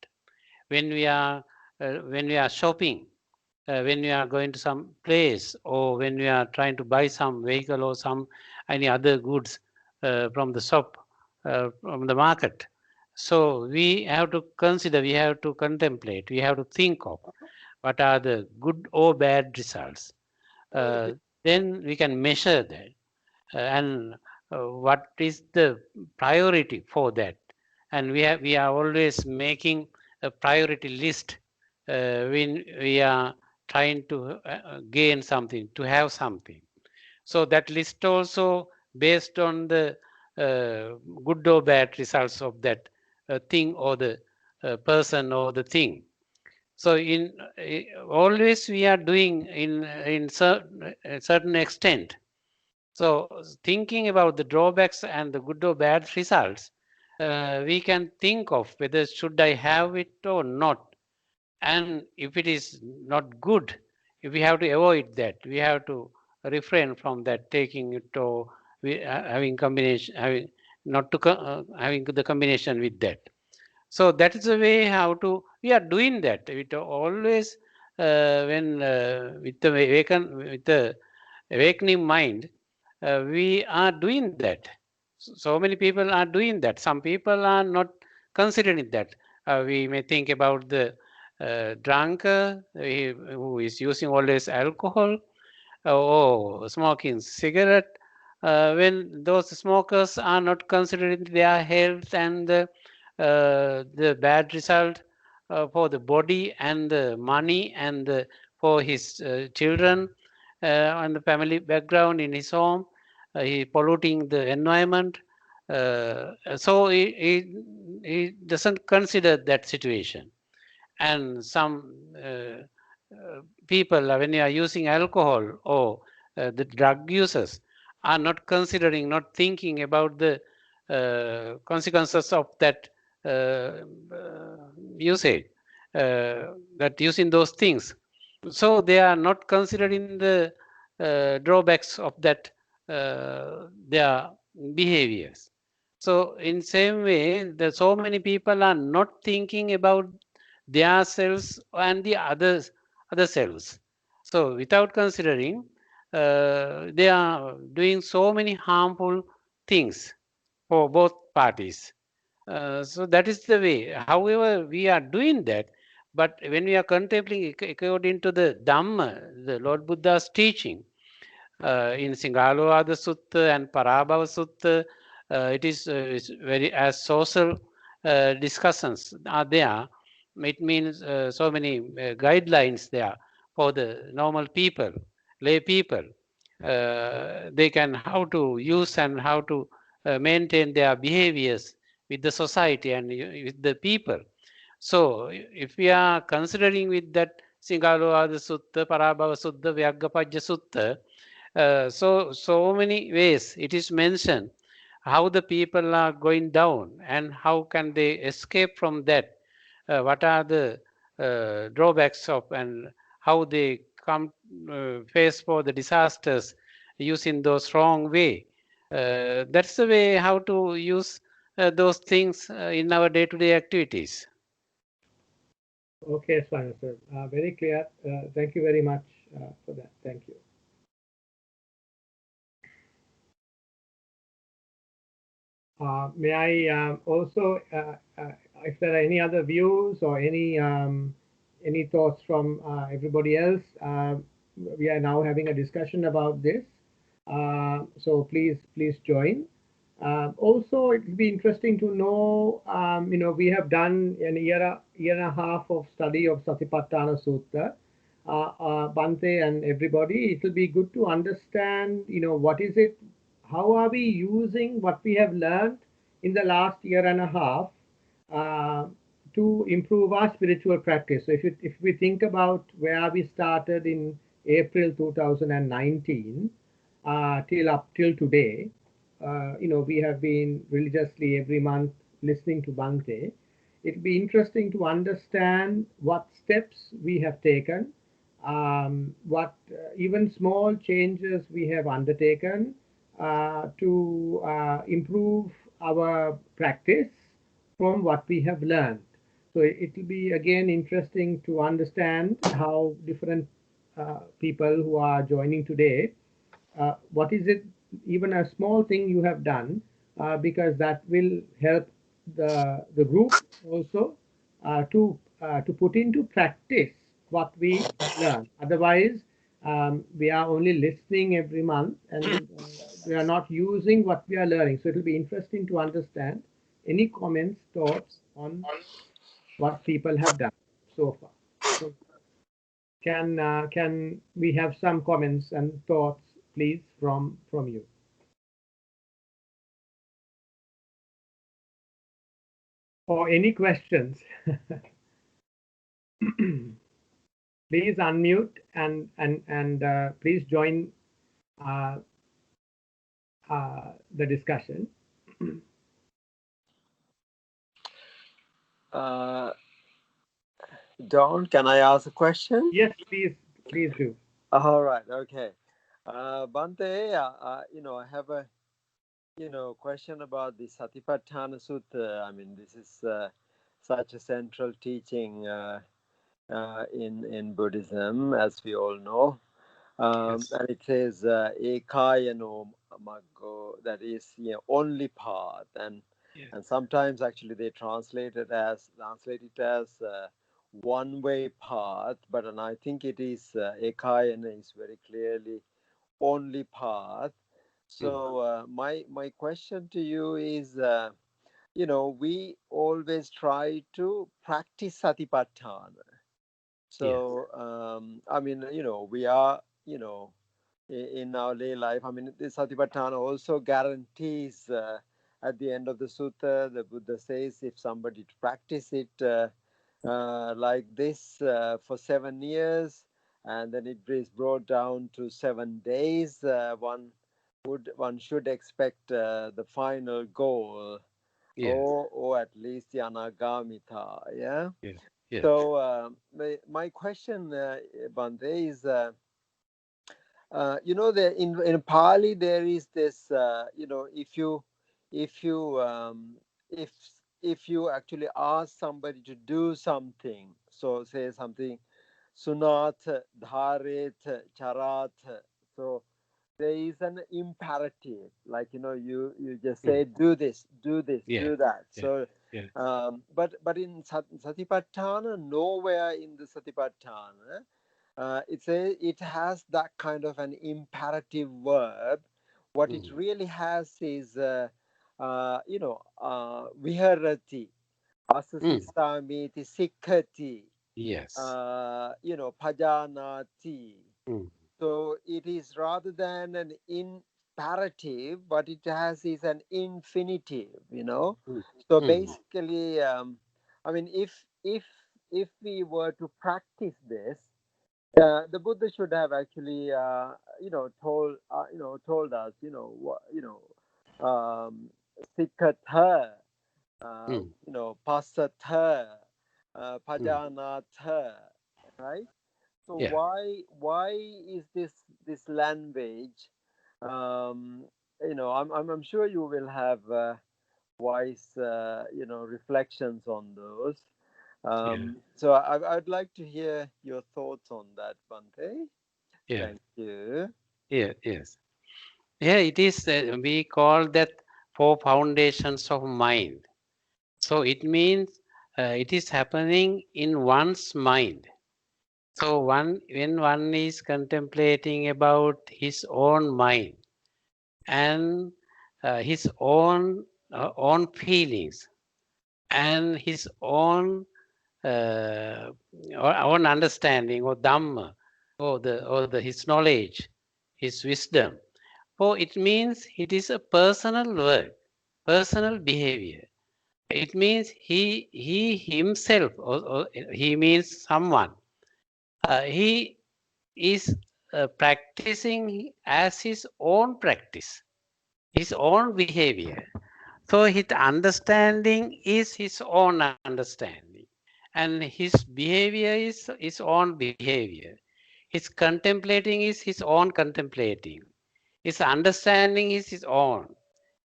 When we are shopping, when we are going to some place, or when we are trying to buy some vehicle or some any other goods from the shop, from the market. So we have to consider, we have to contemplate, we have to think of what are the good or bad results. Then we can measure that, and what is the priority for that. And we are always making a priority list when we are trying to gain something, to have something. So that list also based on the good or bad results of that thing or the person or the thing. So in always we are doing in certain extent. So thinking about the drawbacks and the good or bad results, we can think of whether should I have it or not. And if it is not good, if we have to avoid that, we have to refrain from that, taking it, or having combination, having not to having the combination with that. So that is the way how to we are doing that. It always when with the awakening mind, we are doing that. So many people are doing that. Some people are not considering that. We may think about the drunkard who is using always alcohol or smoking cigarette. When those smokers are not considering their health and the bad result for the body and the money and for his children and the family background in his home, he polluting the environment. So he doesn't consider that situation. And some people, when you are using alcohol or the drug users, are not considering, not thinking about the consequences of that usage, that using those things. So they are not considering the drawbacks of that their behaviors. So in same way, so many people are not thinking about their selves and the other selves. So without considering, they are doing so many harmful things for both parties. So that is the way. However, we are doing that, but when we are contemplating according to the Dhamma, the Lord Buddha's teaching, in Singalovada Sutta and Parabhava Sutta, it is very as social discussions are there. It means so many guidelines there for the normal people, lay people. They can how to use and how to maintain their behaviors with the society and with the people. So if we are considering with that Singalovada Sutta, Parabhava Sutta, Vyaggapajja Sutta, so many ways it is mentioned how the people are going down and how can they escape from that. What are the drawbacks of and how they come face for the disasters using those wrong way. That's the way how to use those things in our day-to-day activities. Okay, Swami sir, very clear. Thank you very much for that. Thank you. May I also, if there are any other views or any thoughts from everybody else, we are now having a discussion about this. So please join. Also, it will be interesting to know, we have done an year and a half of study of Satipatthana Sutta. Bhante and everybody, it will be good to understand, what is it, how are we using what we have learned in the last year and a half uh, to improve our spiritual practice. So if we think about where we started in April 2019 till today, we have been religiously every month listening to Bhante. It'll be interesting to understand what steps we have taken, what even small changes we have undertaken to improve our practice from what we have learned. So it will be again interesting to understand how different people who are joining today, what is it, even a small thing you have done, because that will help the group also to put into practice what we learn. Otherwise, we are only listening every month and we are not using what we are learning. So it will be interesting to understand any comments, thoughts on what people have done so far. So can we have some comments and thoughts, please, from you? Or any questions? Please unmute and please join the discussion. Don, can I ask a question? Yes, please do. All right, okay. Bhante, I have a question about the Satipatthana Sutta. I mean, this is such a central teaching in Buddhism, as we all know. Yes. And it says Ekayano Maggo, that is only path, and sometimes actually they translate it as one-way path, but and I think it is Ekayana is very clearly only path. So my question to you is, we always try to practice Satipatthana. So I mean, we are, in our day life. I mean, the Satipatthana also guarantees at the end of the sutta, the Buddha says if somebody practice it like this for 7 years, and then it is brought down to 7 days, one should expect the final goal, or at least the anagamita. Yeah. So my question, Bhante, is in Pali there is this if you actually ask somebody to do something, so say something sunat dharet charat, so there is an imperative, like you just say do this, do that. So but in Satipatthana, nowhere in the Satipatthana it has that kind of an imperative verb. What it really has is viharati, asasisamiti sikhati, pajanati. So it is, rather than an imperative, what it has is an infinitive, So basically, I mean, if we were to practice this, the Buddha should have actually, told us, sikhatha, pasatha, pajanatha, right? So why is this language? I'm sure you will have wise reflections on those. So I'd like to hear your thoughts on that, Bhante. Thank you. Yes. Yeah, it is. We call that 4 foundations of mind. So it means it is happening in one's mind. So when one is contemplating about his own mind and his own feelings and his own understanding or Dhamma or his knowledge, his wisdom. Oh, it means it is a personal work, personal behavior. It means he himself or he means someone. He is practicing as his own practice, his own behavior. So his understanding is his own understanding, and his behavior is his own behavior. His contemplating is his own contemplating. His understanding is his own.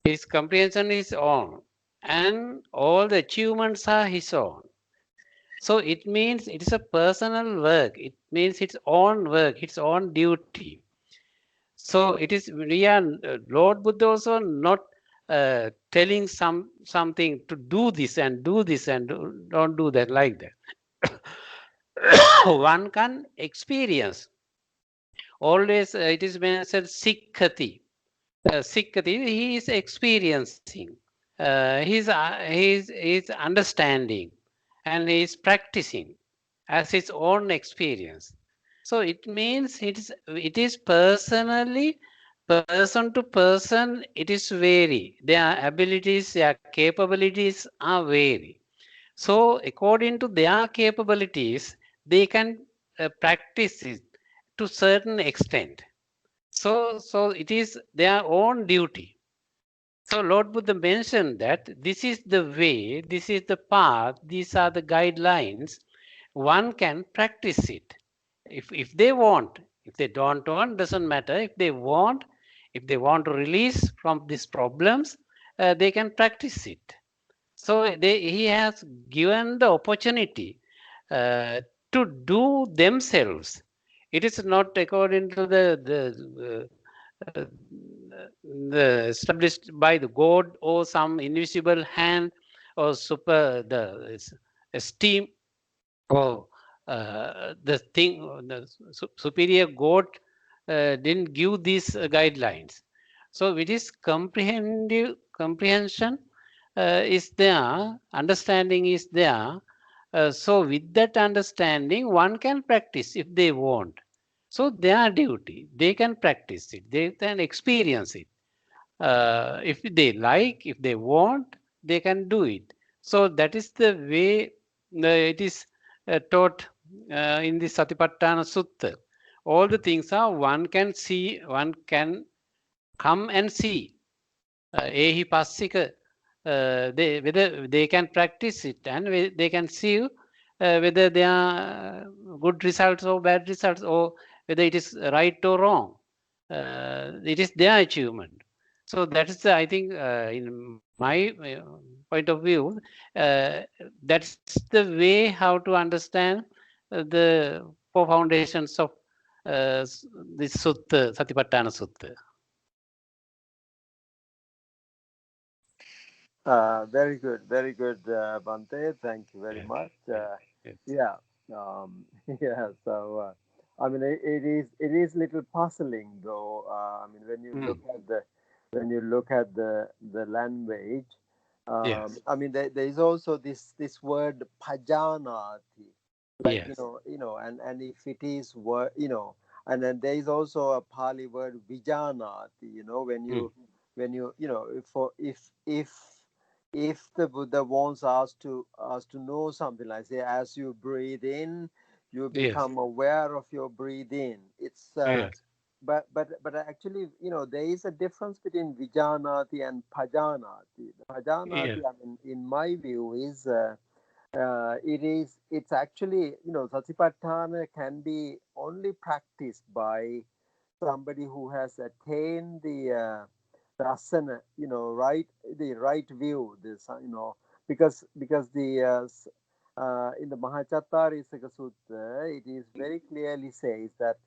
His comprehension is own. And all the achievements are his own. So it means it is a personal work. It means its own work, its own duty. So it is we are Lord Buddha also not telling something to do this and do this and don't do that like that. One can experience. Always it is mentioned sikkati. Sikkati, he is experiencing. He's understanding and he is practicing as his own experience. So it means it is personally, person to person, it is vary. Their abilities, their capabilities are vary. So according to their capabilities, they can practice it to certain extent. So it is their own duty. So Lord Buddha mentioned that this is the way, this is the path, these are the guidelines. One can practice it. If they want, if they don't want, doesn't matter. If they want to release from these problems, they can practice it. So he has given the opportunity uh, to do themselves. It is not according to the established by the god or some invisible hand or super the esteem or the thing the superior god didn't give these guidelines. So it is comprehension is there, understanding is there. So with that understanding, one can practice if they want. So their duty, they can practice it, they can experience it. If they like, if they want, they can do it. So that is the way it is taught in the Satipatthana Sutta. All the things are one can see, one can come and see. Ehipasika, whether they can practice it and they can see whether they are good results or bad results or whether it is right or wrong. It is their achievement. So that is I think in my point of view, uh, that's the way how to understand the four foundations of this sutta, Satipatthana Sutta. Very good, Bante. Thank you very Yeah, much. yeah, yes. Yeah, yeah. So, I mean, it is little puzzling though. I mean, when you Mm, look at the language, yes, I mean, there is also this word pajanati, like yes, and if it is word, and then there is also a Pali word vijanati. When mm, if the Buddha wants us to know something, like say as you breathe in, you yes, become aware of your breathing. It's yes, but actually, there is a difference between vijanati and pajanati. yes, Pajanati, I mean, in my view, is it's actually, satipatthana can be only practiced by somebody who has attained the asana, the right view, this, because in the Mahachattarīsaka Sutta, it is very clearly says that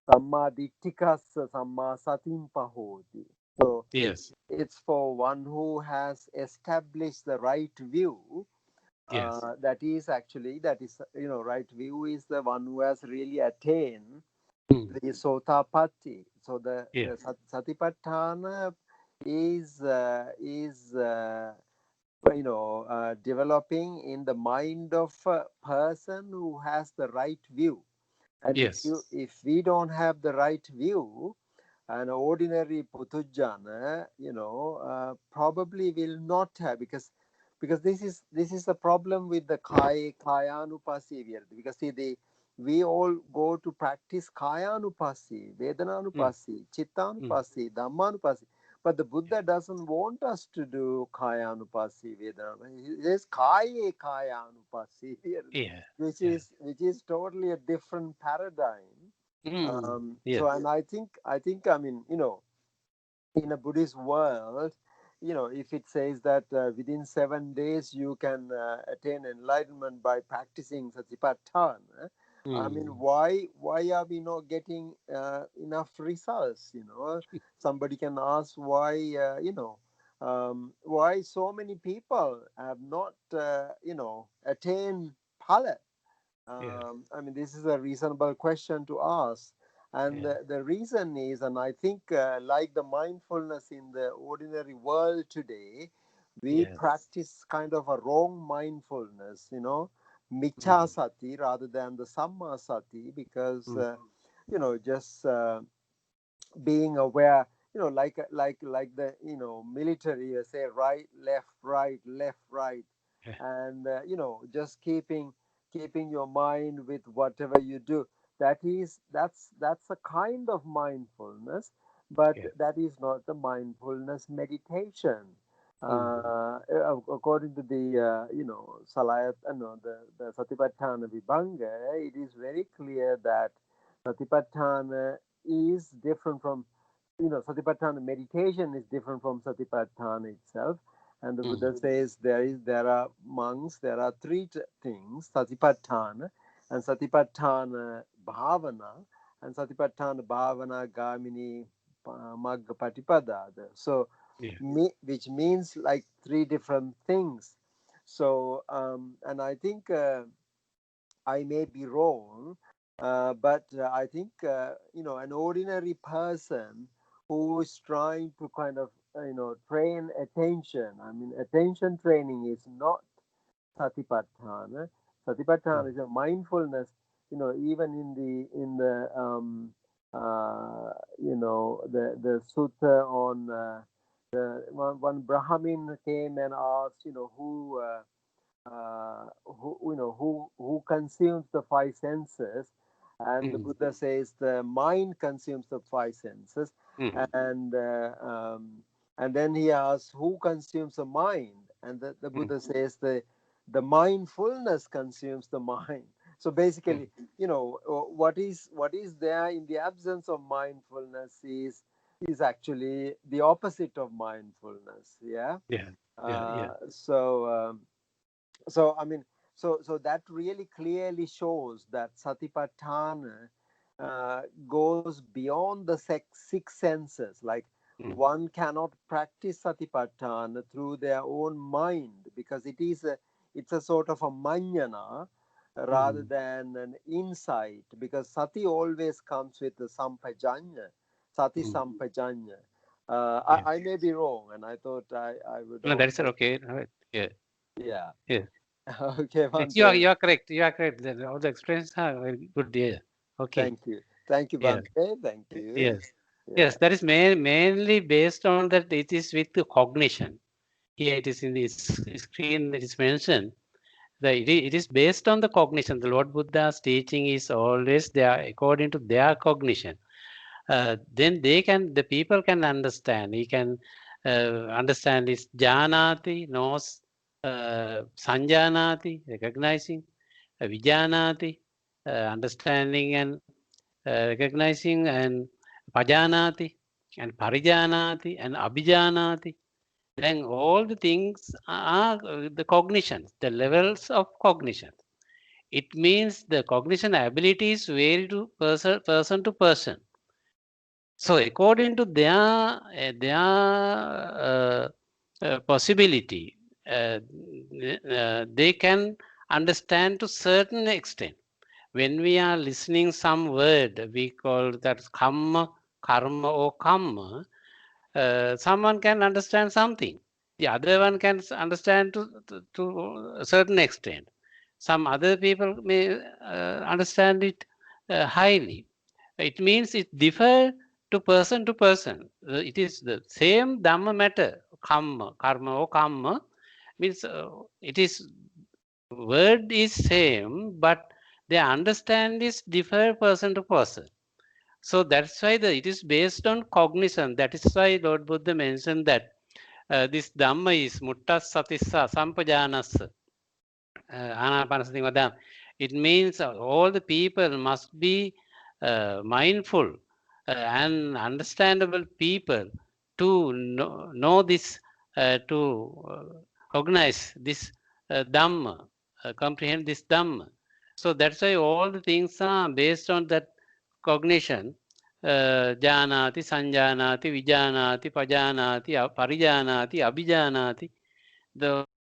samma ditthikassa samma satim pahoti. So yes, it's for one who has established the right view, Yes. That is actually, right view is the one who has really attained Mm. the Sotapatti. So the Yes. Satipatthana is developing in the mind of a person who has the right view. And Yes. if we don't have the right view, an ordinary putujjana, probably will not have, because this is the problem with the kayanupasi virdi. Because see, we all go to practice kayanupasi, vedananupasi, chittanupasi, dhammanupasi, but the Buddha doesn't want us to do kayanupasi, vedananupasi. He says kayanupasi virdi, Yeah. which is totally a different paradigm. Yes. So, and I think, I mean, in a Buddhist world, if it says that within 7 days you can attain enlightenment by practicing satipatthana, I mean, why are we not getting enough results? Somebody can ask why, why so many people have not, attained phala. Yes. I mean, this is a reasonable question to ask. And Yeah. the reason is, and I think like the mindfulness in the ordinary world today, we Yes. practice kind of a wrong mindfulness, Mm. micha sati rather than the samma sati, because, Mm. just being aware, like the, military, say right, left, right, Yeah. and just keeping your mind with whatever you do. That's a kind of mindfulness, but Yeah. that is not the mindfulness meditation. Mm. According to the Salayat, no, the Satipatthana Vibhanga, it is very clear that Satipatthana is different from, Satipatthana meditation is different from Satipatthana itself. And the Buddha says there are monks, there are three things: Satipatthana, and Satipatthana Bhavana, and Satipatthana Bhavana Gamini Magga Patipada. So, Yeah. which means like three different things. So, and I think I may be wrong, but I think an ordinary person who is trying to kind of train attention. I mean, attention training is not satipatthana. Satipatthana is a mindfulness. Even the sutta on the one Brahmin came and asked, who consumes the five senses, and the Mm. Buddha says the mind consumes the five senses. Mm. and and then he asks who consumes the mind, and the Mm. Buddha says the mindfulness consumes the mind. So Mm. basically, what is there in the absence of mindfulness is actually the opposite of mindfulness. Yeah. Yeah. Yeah. Yeah. So I mean, so that really clearly shows that satipatthana goes beyond the six senses. Like, Mm. one cannot practice satipatthana through their own mind, because it's a sort of a manjana rather Mm. than an insight, because sati always comes with the sampajanya, sati Mm. sampajanya. Yeah. I may be wrong, and I thought I would No, that is also. okay. Right. Yeah. Yeah. Yeah. Okay, Yes, you are Bante. correct. You are correct. All the explanations are very good. Yeah. Okay. Thank you. Thank you, Yeah. Bante. Thank you. Yes. Yeah. Yes. That is mainly based on that. It is with the cognition. Here it is in this screen. It is mentioned. It is based on the cognition. The Lord Buddha's teaching is always there according to their cognition. Then the people can understand. He can understand this janati, knows, sanjanati, recognizing, vijanati, understanding and recognizing, and pajanati, and parijanati, and abhijanati. Then all the things are the cognitions, the levels of cognition. It means the cognition abilities vary to person to person. So according to their possibility, they can understand to certain extent. When we are listening some word, we call that karma, karma or kamma. Someone can understand something. The other one can understand to a certain extent. Some other people may understand it highly. It means it differs to person to person. It is the same Dhamma matter, karma, karma or kamma, means it is word is same, but the understand is differ person to person. So that's why it is based on cognition. That is why Lord Buddha mentioned that this Dhamma is muttas satissa sampajanas. Anapanasati Madam. It means all the people must be mindful and understandable people to know this, to cognize this Dhamma, comprehend this Dhamma. So that's why all the things are based on that cognition. Janati, sanjanati, vijanati, pajanati, parijanati, abhijanati.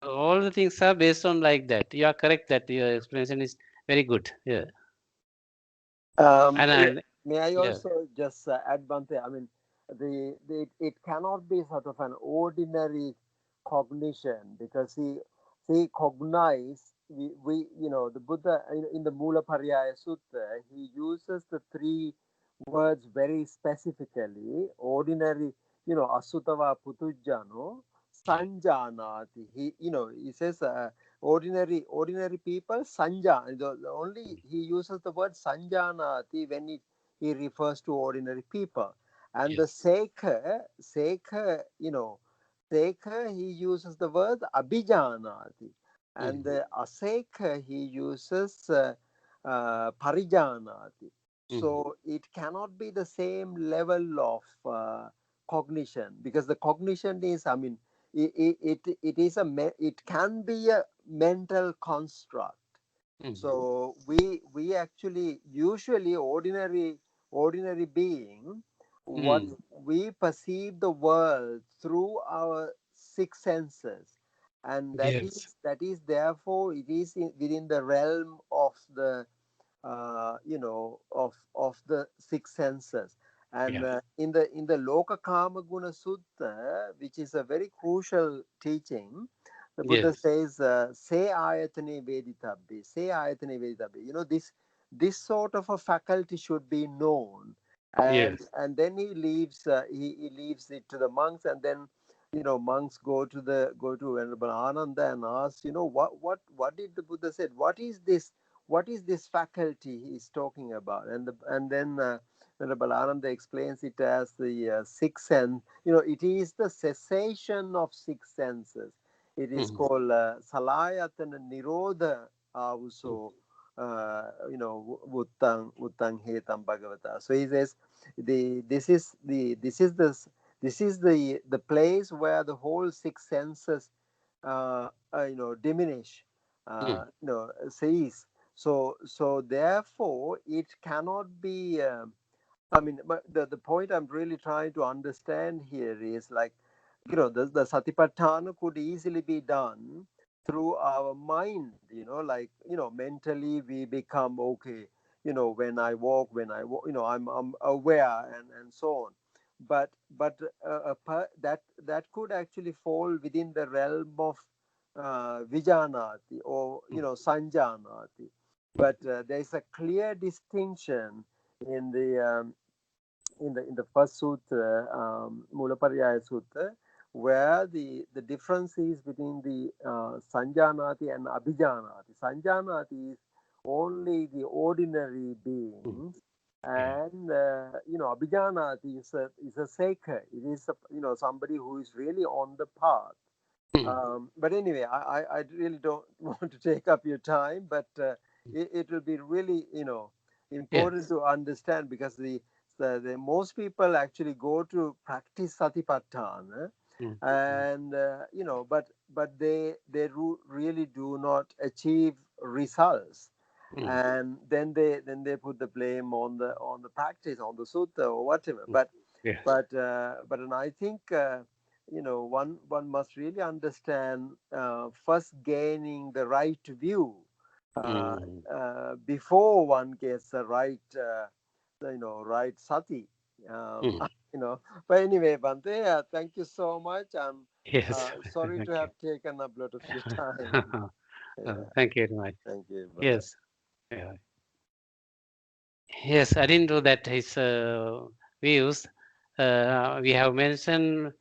All the things are based on like that. You are correct that your explanation is very good. Yeah. And May I yeah. also just add one thing? I mean, it cannot be sort of an ordinary cognition because he cognize we the Buddha in the Mula Pariyaya Sutta he uses the three words very specifically. Ordinary, asutava putujjano sanjanati. He says ordinary people only he uses the word sanjanati when he refers to ordinary people, and Yes. the Sekha he uses the word abhijanati, and the Asekha he uses parijanati. So it cannot be the same level of cognition, because the cognition is, I mean, it can be a mental construct. So we actually usually ordinary being, what we perceive the world through our six senses, and Yes. that is therefore it is within the realm of the of the six senses. And Yeah. in the Lokakama Guna Sutta, which is a very crucial teaching, the Buddha Yes. says, "Se ayatane veditabbe, se ayatane veditabbe." This sort of a faculty should be known, and Yes. then he leaves it to the monks, and then monks go to Venerable Ananda and ask, what did the Buddha said? What is this faculty he's talking about? And then Venerable Ananda explains it as the sixth sense. It is the cessation of six senses. It is called Salayatana Nirodha Avuso, Vuttang Hetam Bhagavata. So he says, this is the place where the whole six senses, diminish, cease. So therefore, it cannot be. I mean, but the point I'm really trying to understand here is like, the satipatthana could easily be done through our mind. Like, mentally we become okay. When I walk, I'm aware, and so on. But that could actually fall within the realm of vijanati, or sanjanati. But there is a clear distinction in the first sutra, Mulapariyaya Sutta, where the difference is between the sanjanati and abhijanati. Sanjanati is only the ordinary beings, and abhijanati is a seeker. It is somebody who is really on the path. But anyway, I really don't want to take up your time, but it will be really important to understand, because the most people actually go to practice satipatthana, and but they really do not achieve results, and then they put the blame on the practice, on the sutta or whatever. But and I think one must really understand first gaining the right view before one gets the right right sati. But anyway, Bante, thank you so much. I'm Yes. sorry Thank to you. have taken up a lot of your time. Thank you very much. Thank you, brother. Yes. Yeah. Yes, I didn't know that his views. We have mentioned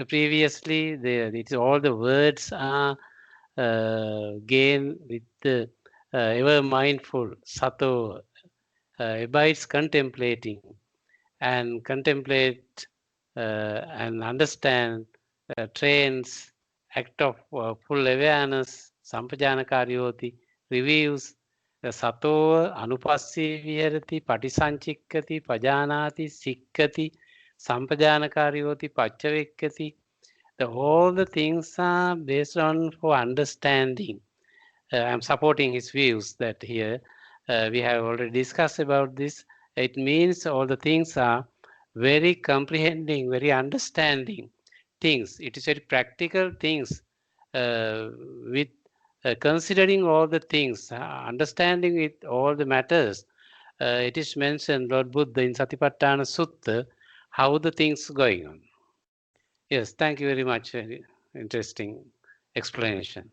previously, all the words are gained with the ever mindful sato, abides contemplating and contemplate and understand, trains, act of full awareness, sampajanakaryoti, reviews, sato anupassi viharati, patisanchikkati, pajanati, sikkati, sampajanakaryoti, pachavekkati. All the things are based on for understanding. I'm supporting his views that here we have already discussed about this. It means all the things are very comprehending, very understanding things. It is very practical things with considering all the things, understanding it, all the matters. It is mentioned, Lord Buddha in Satipatthana Sutta, how the things going on. Yes, thank you very much. Very interesting explanation.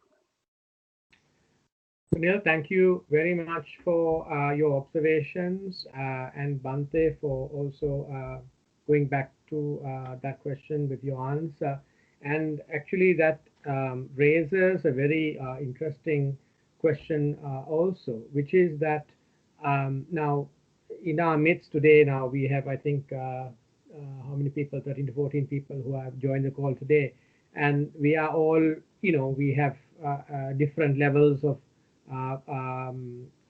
Sunil, thank you very much for your observations and Bante for also going back to that question with your answer. And actually that raises a very interesting question also, which is that now in our midst today, now we have, I think, how many people, 13 to 14 people who have joined the call today. And we are all, we have different levels of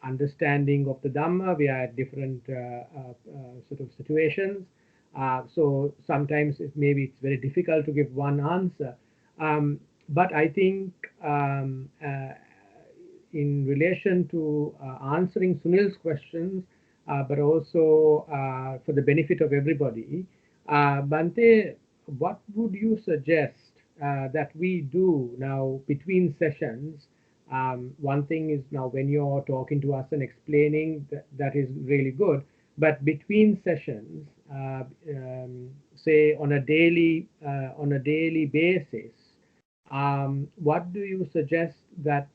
understanding of the Dhamma. We are at different sort of situations. So sometimes maybe it's very difficult to give one answer. But I think in relation to answering Sunil's questions, but also for the benefit of everybody, Bante, what would you suggest that we do now between sessions? One thing is now when you're talking to us and explaining, that is really good. But between sessions, say on a daily basis, what do you suggest that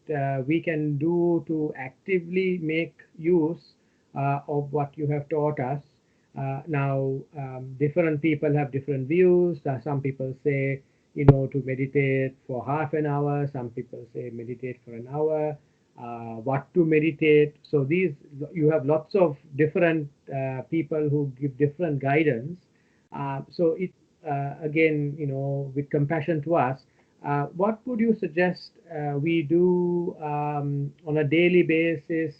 we can do to actively make use of what you have taught us? Now, different people have different views. Some people say, to meditate for half an hour. Some people say meditate for an hour. What to meditate. So you have lots of different people who give different guidance. So it again, with compassion to us, what would you suggest we do on a daily basis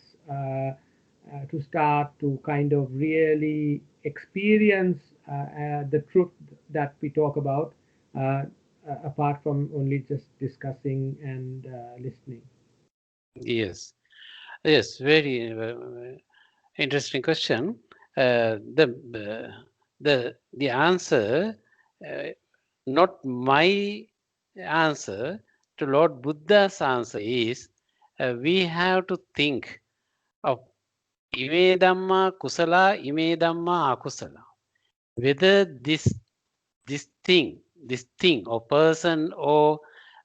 to start to kind of really experience the truth that we talk about, apart from only just discussing and listening? Yes, very interesting question. The answer, not my answer, to Lord Buddha's answer is we have to think of ime dhamma kusala, ime dhamma akusala. Whether this thing or person or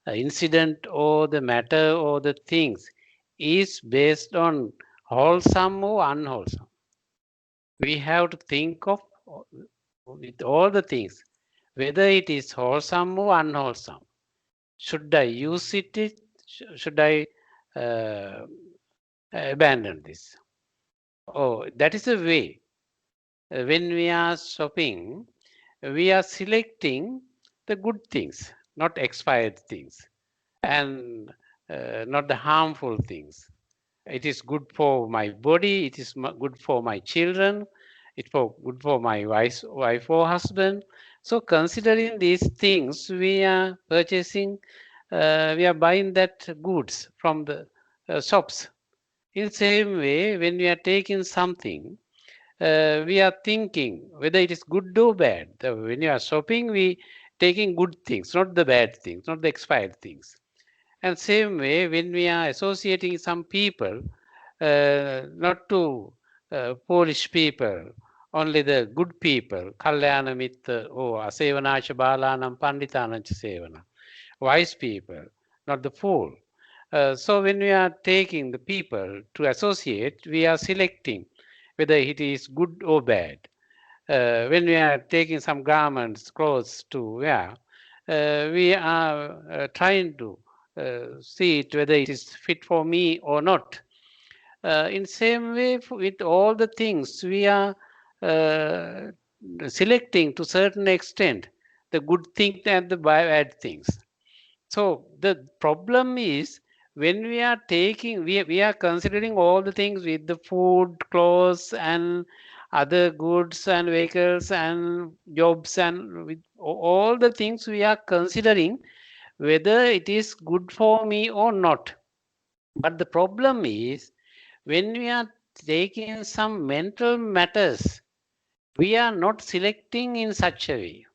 incident or the matter or the things is based on wholesome or unwholesome. We have to think of with all the things, whether it is wholesome or unwholesome. Should I use it? Should I abandon this? Oh, that is a way. When we are shopping, we are selecting the good things, not expired things, and not the harmful things. It is good for my body. It is good for my children. It's good for my wife or husband. So considering these things, we are purchasing, we are buying that goods from the shops. In the same way, when we are taking something, we are thinking whether it is good or bad. When you are shopping, we taking good things, not the bad things, not the expired things. And same way, when we are associating some people, not to Polish people, only the good people, Kalyana Mitta, Asevanacha Balanam Panditanancha Sevana, wise people, not the fool. So when we are taking the people to associate, we are selecting whether it is good or bad. When we are taking some garments, clothes to wear, we are trying to see it whether it is fit for me or not. In same way, with all the things, we are selecting to certain extent the good things and the bad things. So the problem is when we are taking, we are considering all the things with the food, clothes, and other goods and vehicles and jobs, and with all the things we are considering whether it is good for me or not. But the problem is when we are taking some mental matters, we are not selecting in such a way.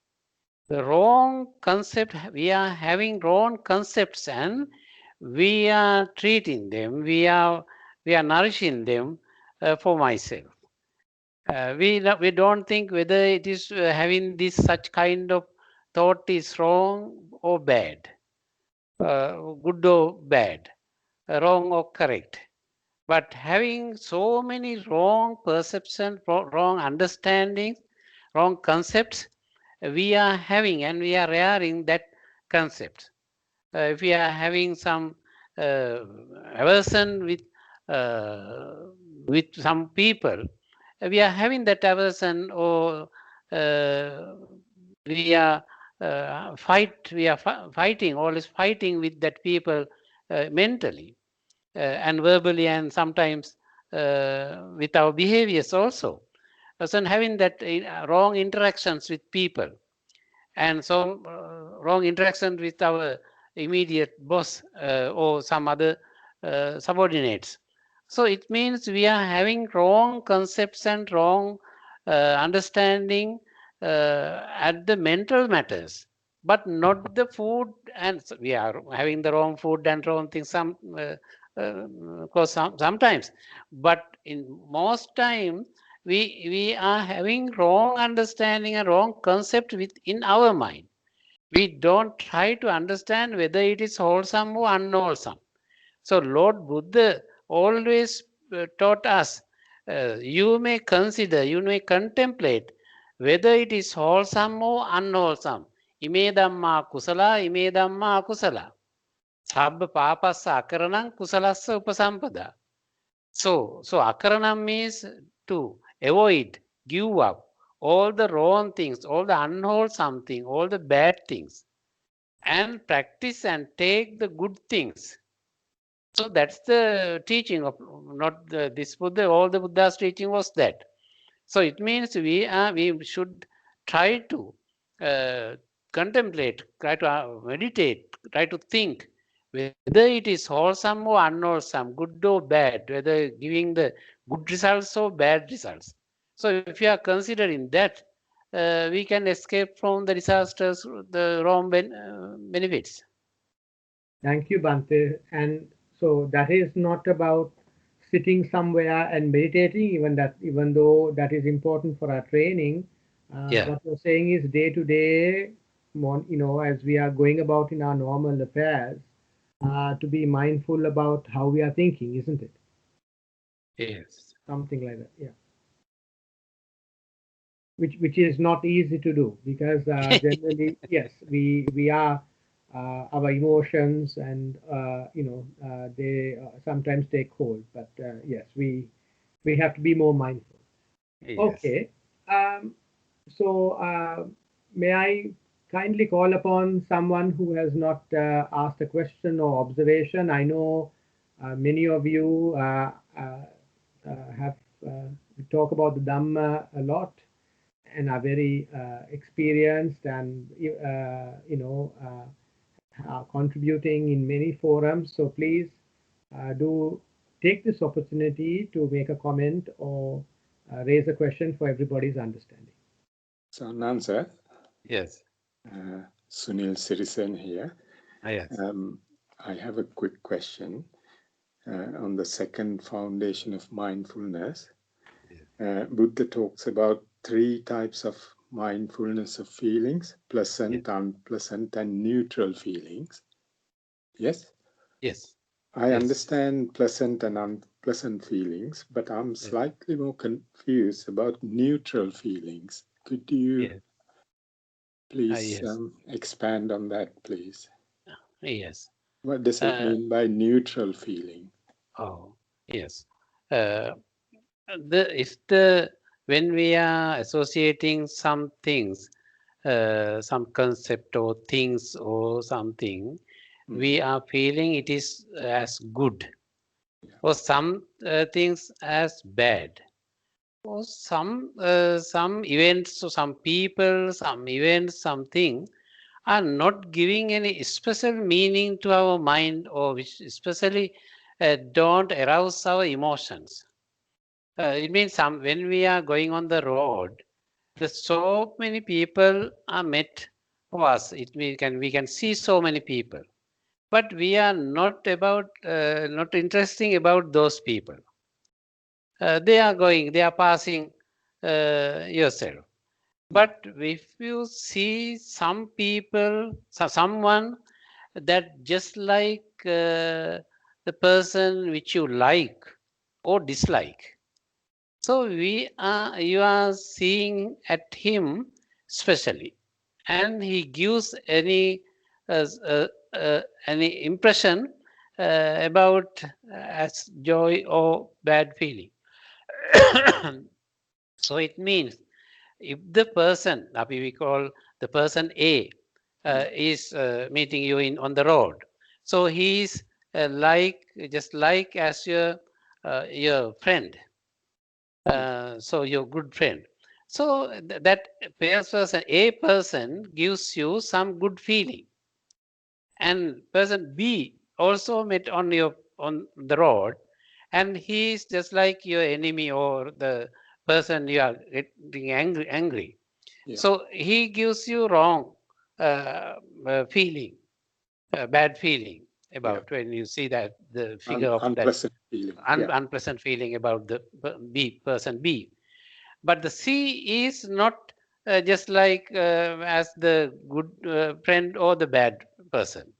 The wrong concept, we are having wrong concepts and we are treating them, we are nourishing them for myself. We don't think whether it is having this such kind of thought is wrong or bad, good or bad, wrong or correct. But having so many wrong perceptions, wrong understandings, wrong concepts, we are having and we are rearing that concept. If we are having some aversion with some people, we are having that aversion, or we are fighting, always fighting with that people mentally and verbally, and sometimes with our behaviors also. So having that wrong interactions with people, and so wrong interaction with our immediate boss or some other subordinates. So it means we are having wrong concepts and wrong understanding at the mental matters, but not the food. And we are having the wrong food and wrong things sometimes, but in most time we are having wrong understanding and wrong concept within our mind. We don't try to understand whether it is wholesome or unwholesome. So Lord Buddha always taught us, you may consider, you may contemplate whether it is wholesome or unwholesome. Ime dhamma kusala, ime dhamma akusala. Sabba papassa akaranam kusalassa upasampada. So akaranam means to avoid, give up all the wrong things, all the unwholesome things, all the bad things, and practice and take the good things. So that's the teaching of not this Buddha. All the Buddha's teaching was that. So it means we should try to contemplate, try to meditate, try to think whether it is wholesome or unwholesome, good or bad, whether giving the good results or bad results. So if you are considering that, we can escape from the disasters, the wrong benefits. Thank you, Bante. And so that is not about sitting somewhere and meditating, even though that is important for our training. What you're saying is day to day, as we are going about in our normal affairs, to be mindful about how we are thinking, isn't it? Yes. Something like that, yeah. Which is not easy to do, because generally, yes, we are our emotions, and they sometimes take hold. But yes, we have to be more mindful. Yes. Okay. So may I kindly call upon someone who has not asked a question or observation? I know many of you have talk about the Dhamma a lot and are very experienced, and are contributing in many forums. So please do take this opportunity to make a comment or raise a question for everybody's understanding. So, Nan sir. Yes. Sunil Sirisen here. Yes. I have a quick question on the second foundation of mindfulness. Buddha talks about 3 types of mindfulness of feelings: pleasant, unpleasant, and neutral feelings. Yes? Yes. I Yes. understand pleasant and unpleasant feelings, but I'm slightly more confused about neutral feelings. Could you please expand on that, please? Yes. What does it mean by neutral feeling? Oh, yes. When we are associating some things, some concept or things or something, we are feeling it is as good, or some things as bad, or some events, or some people, some events, something are not giving any special meaning to our mind, or which especially don't arouse our emotions. It means when we are going on the road, so many people are met for us. We can see so many people, but we are not interesting about those people. They are passing yourself. But if you see some people, someone that just like the person which you like or dislike, so you are seeing at him specially, and he gives uh, uh, any impression about as joy or bad feeling. So it means if the person, we call the person A, is meeting you on the road, so he is just like as your friend, so your good friend. So that person, A person, gives you some good feeling, and person B also met on the road, and he is just like your enemy or the person you are getting angry. So he gives you wrong feeling, bad feeling about when you see that the figure of unpleasant feeling. Unpleasant feeling about the person B. But the C is not just like as the good friend or the bad person,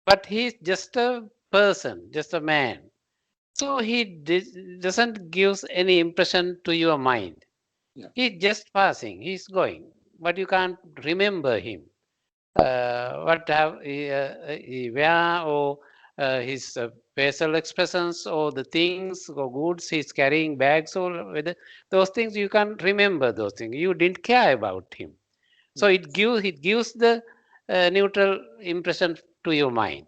but he's just a person, just a man. So he doesn't gives any impression to your mind. He's just passing, he's going, but you can't remember him. What have he wear, or his facial expressions, or the things or goods he's carrying, bags, or whether those things you can't remember. Those things you didn't care about him. So it gives the neutral impression to your mind.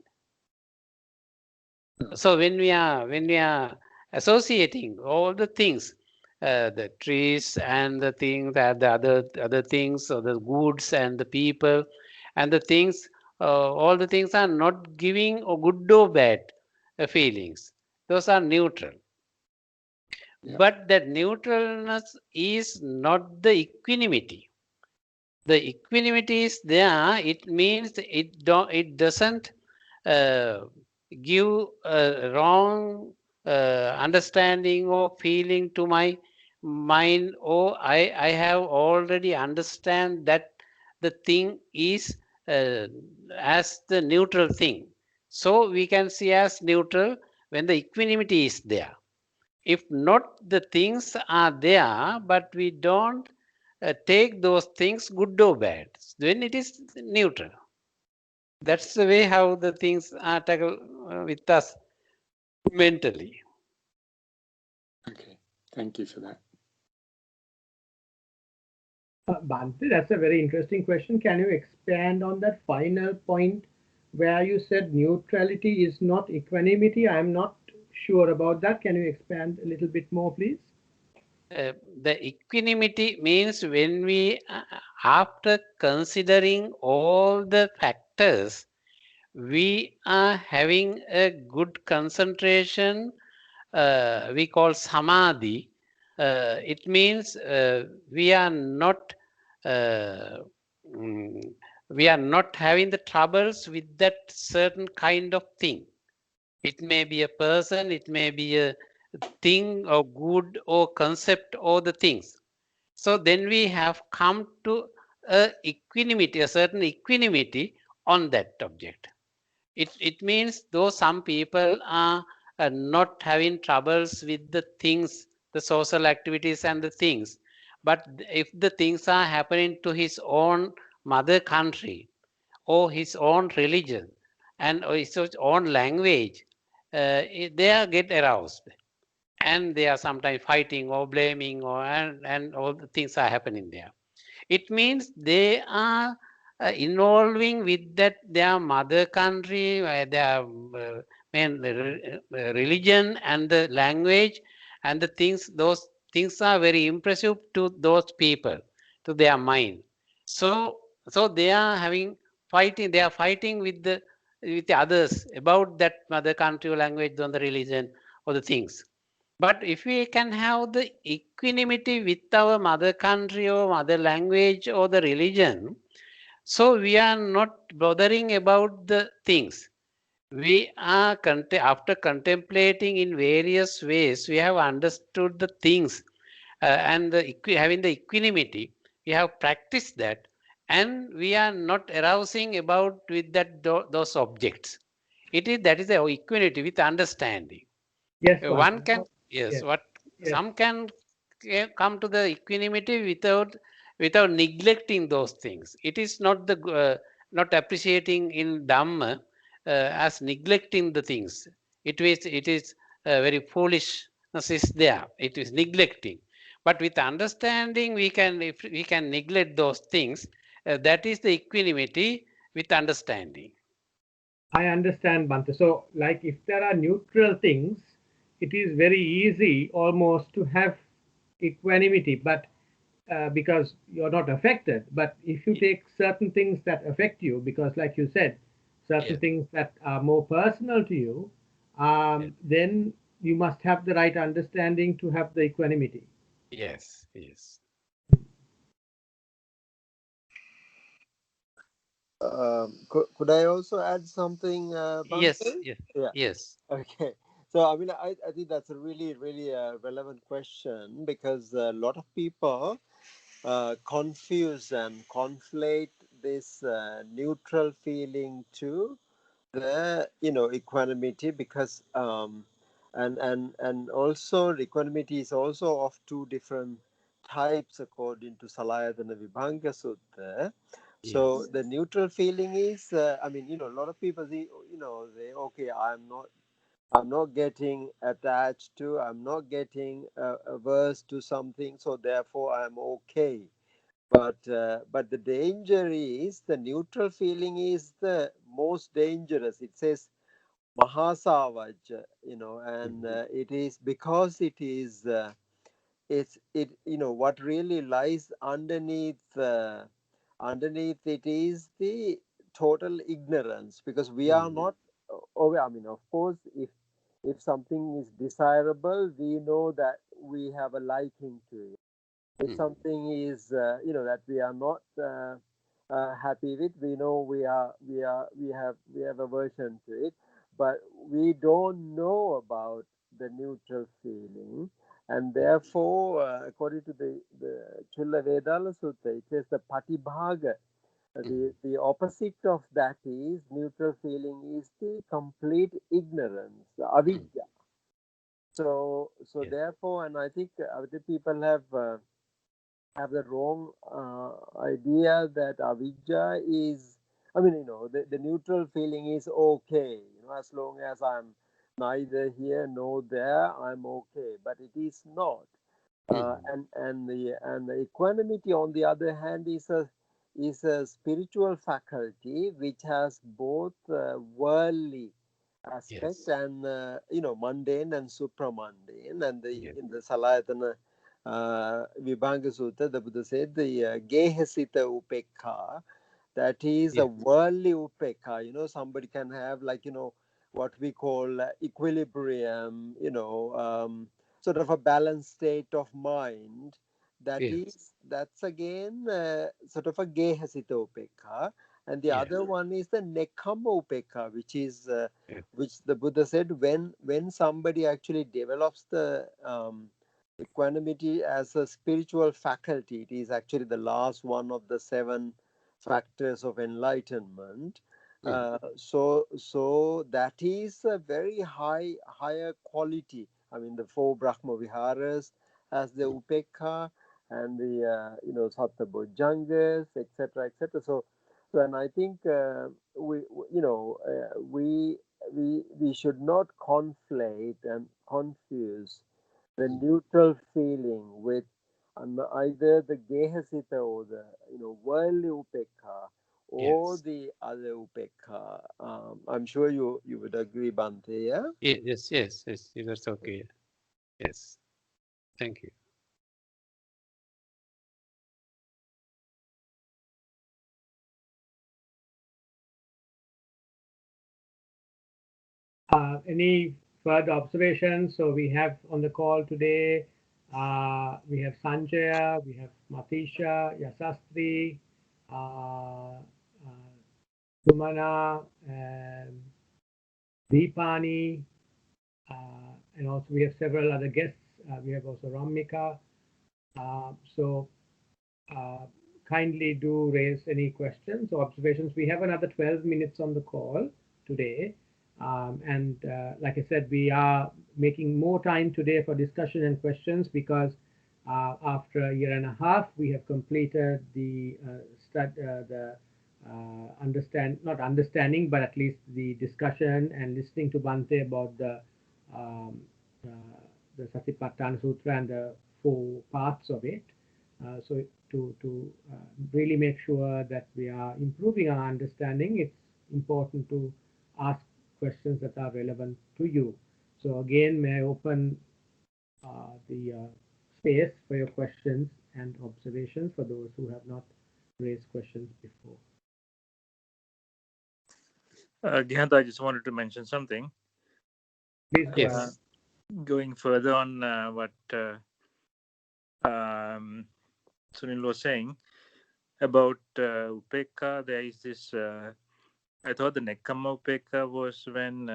So when we are associating all the things, the trees and the things, and the other things, or the goods and the people and the things, all the things are not giving or good or bad feelings. Those are neutral. But that neutralness is not the equanimity. The equanimity is there. It means it doesn't uh, give a wrong understanding or feeling to my mind, or I have already understand that the thing is as the neutral thing. So we can see as neutral when the equanimity is there. If not, the things are there, but we don't take those things good or bad, then it is neutral. That's the way how the things are tackled with us mentally. Okay, thank you for that. Bhante, that's a very interesting question. Can you expand on that final point where you said neutrality is not equanimity? I'm not sure about that. Can you expand a little bit more, please? The equanimity means when we, after considering all the factors, we are having a good concentration. We call samadhi. It means we are not uh, mm, we are not having the troubles with that certain kind of thing. It may be a person, it may be a thing or good or concept or the things. So then we have come to a equanimity, a certain equanimity on that object. It means though some people are not having troubles with the things, the social activities and the things, but if the things are happening to his own mother country or his own religion and or his own language, they are get aroused and they are sometimes fighting or blaming or and all the things are happening there. It means they are involving with that their mother country, their religion and the language and the things. Those things are very impressive to those people, to their mind. So, so they are having fighting. They are fighting with the others about that mother country or language, on the religion or the things. But if we can have the equanimity with our mother country or mother language or the religion, so we are not bothering about the things. We are after contemplating in various ways, we have understood the things and having the equanimity. We have practiced that, and we are not arousing about with that those objects. It is that is the equanimity with understanding. Yes, One Bhante. can, yes, Yes, what yes. some can come to the equanimity without neglecting those things. It is not the not appreciating in Dhamma as neglecting the things. It is very foolishness is there. It is neglecting. But with understanding, we can, if we can neglect those things, that is the equanimity with understanding. I understand, Bhante. So, like if there are neutral things, it is very easy almost to have equanimity, but because you're not affected. But if you take certain things that affect you, because like you said, certain Yes, things that are more personal to you, yes, then you must have the right understanding to have the equanimity. yes, yes. Could I also add something, Yes, Bante? yes, Yeah. yes, Okay. So, I mean, I think that's a really, really relevant question because a lot of people confuse and conflate this neutral feeling to the, equanimity because, and also equanimity is also of two different types according to Salayatana Vibhanga Sutta. So yes. the neutral feeling is, I mean, a lot of people see, they, okay, I'm not getting attached to, I'm not getting averse to something, so therefore I'm okay. But the danger is the neutral feeling is the most dangerous. It says Mahasavaj, and Mhm. it is because it's what really lies underneath it is the total ignorance because we are Mhm. not. Oh, I mean, of course, if something is desirable, we know that we have a liking to it. If Mhm. something is that we are not happy with, we know we have aversion to it, but we don't know about the neutral feeling, and therefore, according to the Chulla Vedala Sutta, it says the patibhaga. Mhm. The opposite of that is neutral feeling is the complete ignorance, the Mhm. avidya. So Yes. therefore, and I think other people have the wrong idea that avijja is, I mean, the neutral feeling is okay, as long as I'm neither here nor there, I'm okay, but it is not. Mhm. And the equanimity, on the other hand, is a spiritual faculty which has both worldly aspect Yes. and mundane and supramundane. And Yes. in the Salayatana Vibhanga Sutta, the Buddha said the Gehasita Upekha, that is a Yes. worldly upekha. Somebody can have, like, what we call equilibrium, sort of a balanced state of mind. Yes. That's again sort of a Gehasita upekha. and the other one is the nekkhamma upekha, which is which the Buddha said when somebody actually develops the equanimity as a spiritual faculty, it is actually the last one of the 7 factors of enlightenment. So that is a very higher quality. I mean, the 4 Brahma Viharas as the upekha, and the Satta Bojjhangas, etc., etc. So and I think we should not conflate and confuse the neutral feeling with either the Gehasita or the worldly upekha or the other upekha. I'm sure you would agree, Bhante. Yeah. Yes. That's okay. Yes. Thank you. Any further observations? So we have on the call today, we have Sanjaya, we have Matisha, Yasastri, Sumana, Deepani, and also we have several other guests. We have also Ramika. So kindly do raise any questions or observations. We have another 12 minutes on the call today. And like I said, we are making more time today for discussion and questions because after a year and a half, we have completed the not understanding, but at least the discussion and listening to Bhante about the Satipatthana Sutra and the 4 parts of it. So to really make sure that we are improving our understanding, it's important to ask questions that are relevant to you. So again, may I open the space for your questions and observations for those who have not raised questions before. Gihanta, I just wanted to mention something. Please go ahead. Going further on what Sunil was saying about upekha, there is this. I thought the nekkhamma upekha was when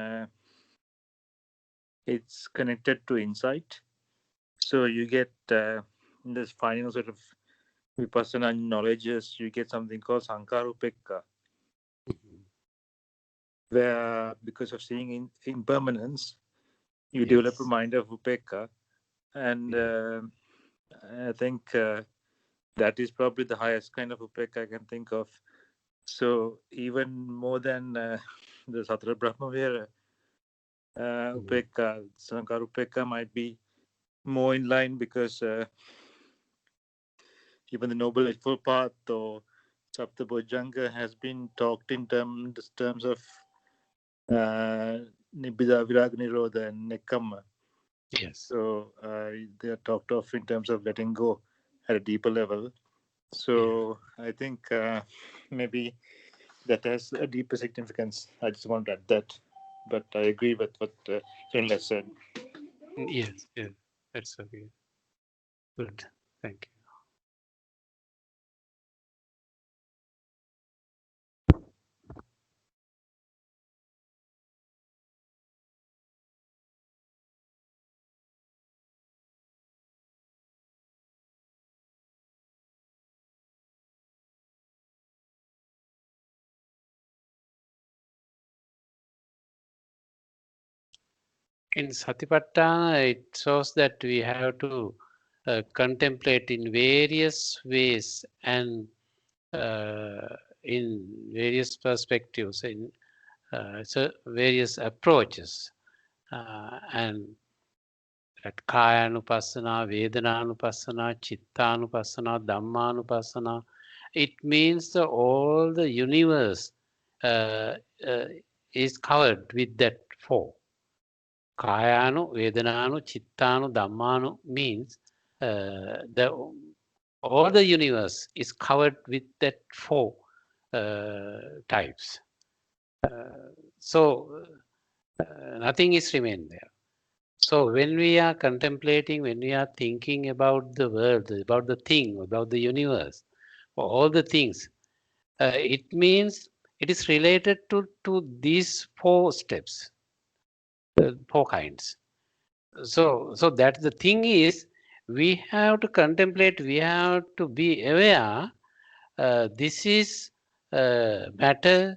it's connected to insight. So you get in this final sort of vipassana knowledges, you get something called sankhara upekha, where because of seeing impermanence, you develop a mind of upekha, and I think that is probably the highest kind of upekha I can think of. So even more than the Satara Brahma Vihara upekha, sankhara upekha might be more in line because even the Noble Eightfold Path or Sapta Bojjhanga has been talked in terms of Nibbida, Viraga, Nirodha, and Nekkhamma. Yes. So they are talked of in terms of letting go at a deeper level. So I think maybe that has a deeper significance. I just want to add that. But I agree with what Sunil has said. Yes, that's okay. Good. Thank you. In Satipatthana, it shows that we have to contemplate in various ways and in various perspectives, in so various approaches, and at Kayanupassana, Vedananupassana, Chittanupassana, Dhammapala, it means all the universe is covered with that 4. Kayanu, Vedananu, Chittanu, Dhammanu means all the universe is covered with that 4 types. So nothing is remained there. So when we are contemplating, when we are thinking about the world, about the thing, about the universe, all the things, it means it is related to these 4 steps, 4 kinds. So that the thing is, we have to contemplate, we have to be aware, this is matter,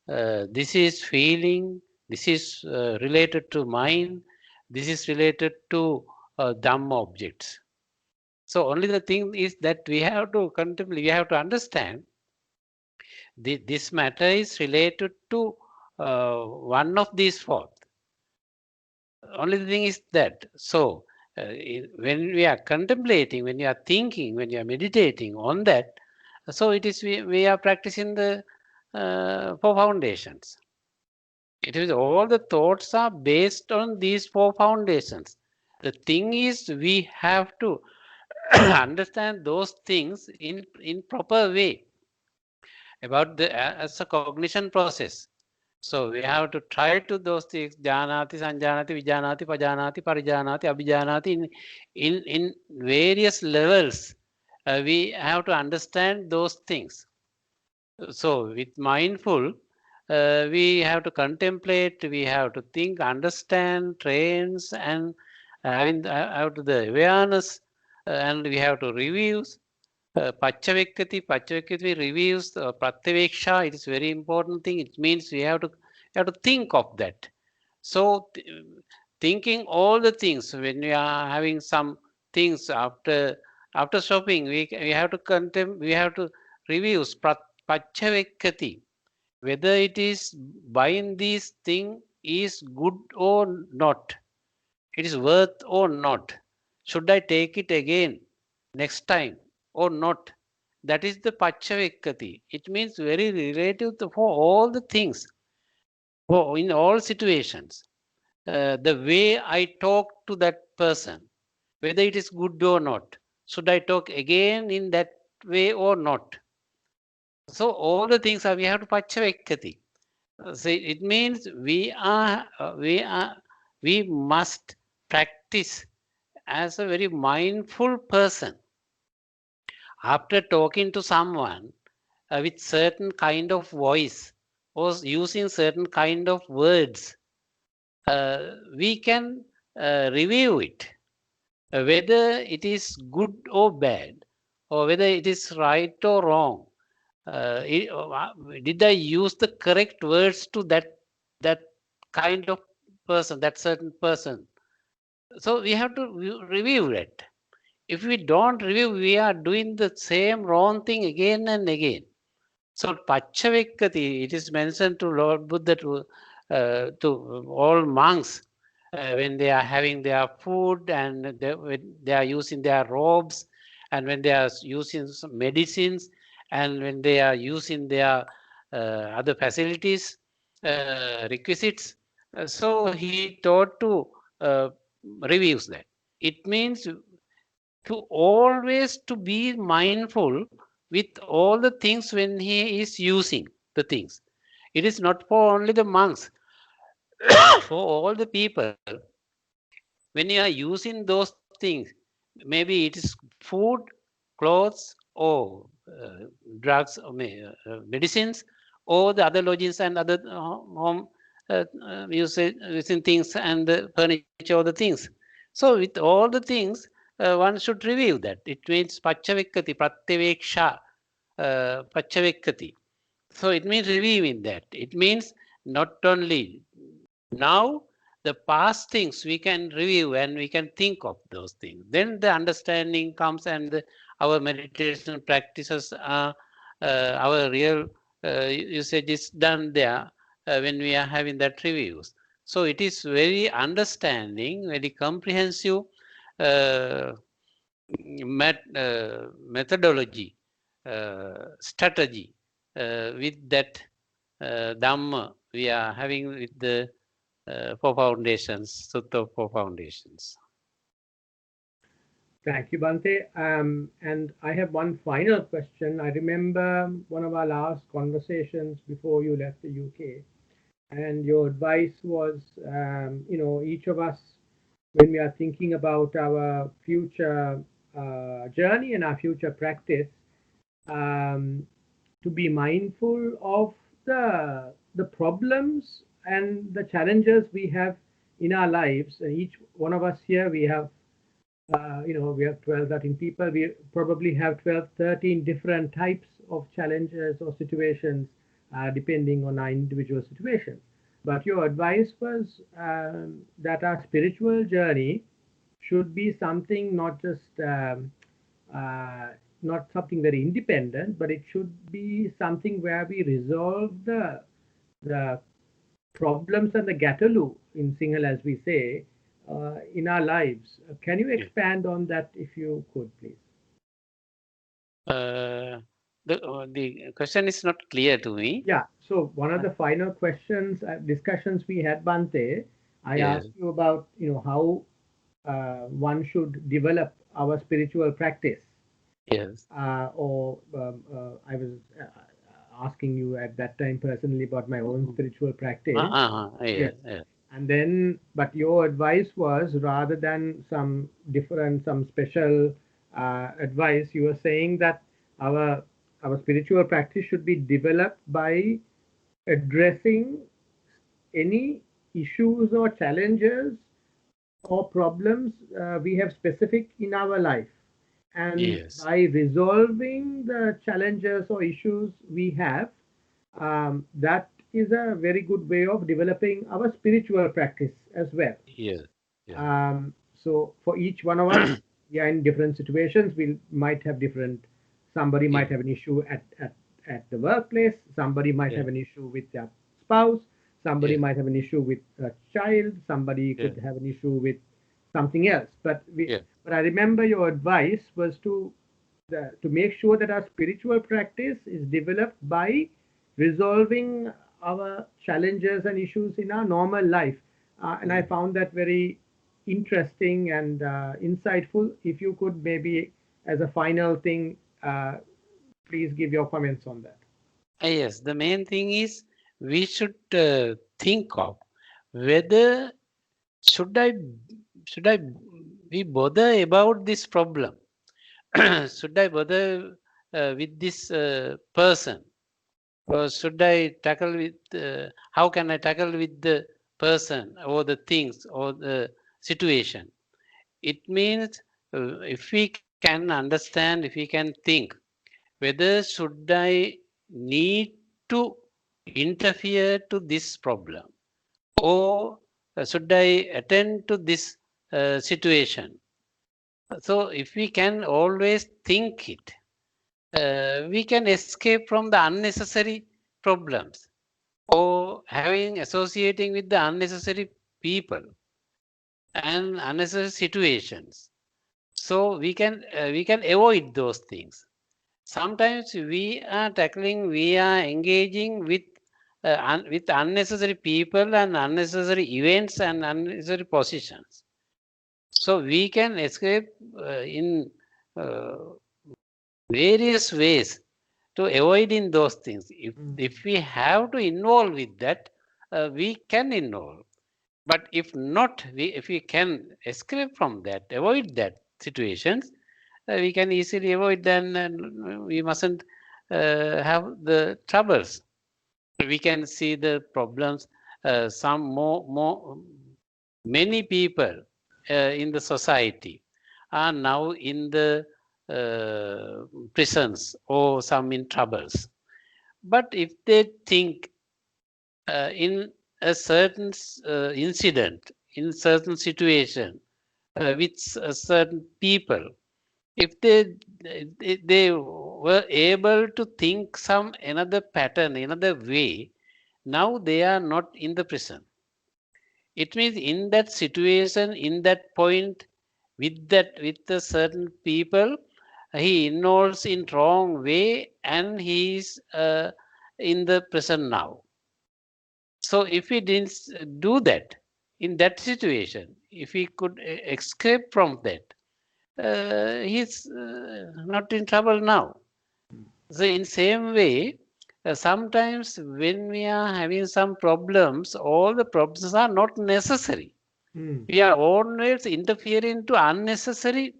this is feeling, this is related to mind, this is related to Dhamma objects. So only the thing is that we have to contemplate, we have to understand this matter is related to one of these 4. Only the thing is that. So when we are contemplating, when you are thinking, when you are meditating on that, so it is we are practicing the 4 foundations. It is all the thoughts are based on these 4 foundations. The thing is, we have to understand those things in proper way about the as a cognition process. So we have to try to those things, janati, sanjanati, vijanati, pajanati, parijanati, abhijanati, in various levels. We have to understand those things. So with mindful, we have to contemplate, we have to think, understand, trains, and having have to the awareness, and we have to review. Paccavakkati reviews Pratyaveksha. It is very important thing. It means we have to think of that. So thinking all the things when we are having some things after shopping, we have to we have to review Paccavakkati, whether it is buying this thing is good or not. It is worth or not. Should I take it again next time or not? That is the Paccavakkati. It means very relative for all the things, for in all situations. The way I talk to that person, whether it is good or not. Should I talk again in that way or not? So all the things are we have to Paccavakkati. So it means we must practice as a very mindful person. After talking to someone with certain kind of voice or using certain kind of words, we can review it, whether it is good or bad, or whether it is right or wrong. Did I use the correct words to that kind of person, that certain person? So we have to review it. If we don't review, we are doing the same wrong thing again and again. So Paccavakkati, it is mentioned to Lord Buddha to all monks when they are having their food and when they are using their robes and when they are using some medicines and when they are using their other facilities, requisites. So he taught to reviews that. It means to always to be mindful with all the things when he is using the things. It is not for only the monks, for all the people. When you are using those things, maybe it is food, clothes, or drugs, or medicines, or the other lodgings and other home using things and the furniture, or the things. So with all the things, one should review that. It means Paccavakkati, Pratyaveksha, Paccavakkati. So it means reviewing that. It means not only now the past things we can review and we can think of those things. Then the understanding comes and our meditation practices are our real usage is done there when we are having that reviews. So it is very understanding, very comprehensive methodology, strategy with that Dhamma we are having with the 4 foundations, Sutta 4 foundations. Thank you, Bhante. And I have one final question. I remember one of our last conversations before you left the UK, and your advice was, each of us, when we are thinking about our future journey and our future practice, to be mindful of the problems and the challenges we have in our lives. And each one of us here, we have we have 12, 13 people. We probably have 12, 13 different types of challenges or situations, depending on our individual situation. But your advice was that our spiritual journey should be something not just not something very independent, but it should be something where we resolve the problems and the gatalu in Sinhala, as we say, in our lives. Can you expand on that if you could, please? The question is not clear to me. Yeah. So one of the final questions, discussions we had, Bante, I asked you about how one should develop our spiritual practice. Yes. I was asking you at that time personally about my own spiritual practice. Yes. And then, but your advice was, rather than some special advice, you were saying that our spiritual practice should be developed by addressing any issues or challenges or problems we have specific in our life. And by resolving the challenges or issues we have, that is a very good way of developing our spiritual practice as well. So for each one of us, we are in different situations. We might have different. Somebody might have an issue at the workplace. Somebody might have an issue with their spouse. Somebody might have an issue with a child. Somebody could have an issue with something else. But I remember your advice was to make sure that our spiritual practice is developed by resolving our challenges and issues in our normal life. And I found that very interesting and insightful. If you could maybe, as a final thing, please give your comments on that. Yes, the main thing is we should think of whether should I be bother about this problem? Should I bother with this person? Or should I tackle with, how can I tackle with the person or the things or the situation? It means if we can understand, if we can think, whether should I need to interfere to this problem or should I attend to this situation? So if we can always think it, we can escape from the unnecessary problems or associating with the unnecessary people and unnecessary situations. So we can avoid those things. Sometimes we are engaging with unnecessary people and unnecessary events and unnecessary positions. So we can escape in various ways to avoiding those things. If we have to involve with that, we can involve. But if not, if we can escape from that, avoid that situations, we can easily avoid them, and we mustn't have the troubles. We can see the problems. Many people in the society are now in the prisons or some in troubles. But if they think in a certain incident, in certain situation, with certain people, if they were able to think some another pattern, another way, now they are not in the prison. It means in that situation, in that point, with the certain people, he involves in wrong way and he is in the prison now. So if we didn't do that in that situation, if we could escape from that, he's not in trouble now. So in same way, sometimes when we are having some problems, all the problems are not necessary. We are always interfering to unnecessary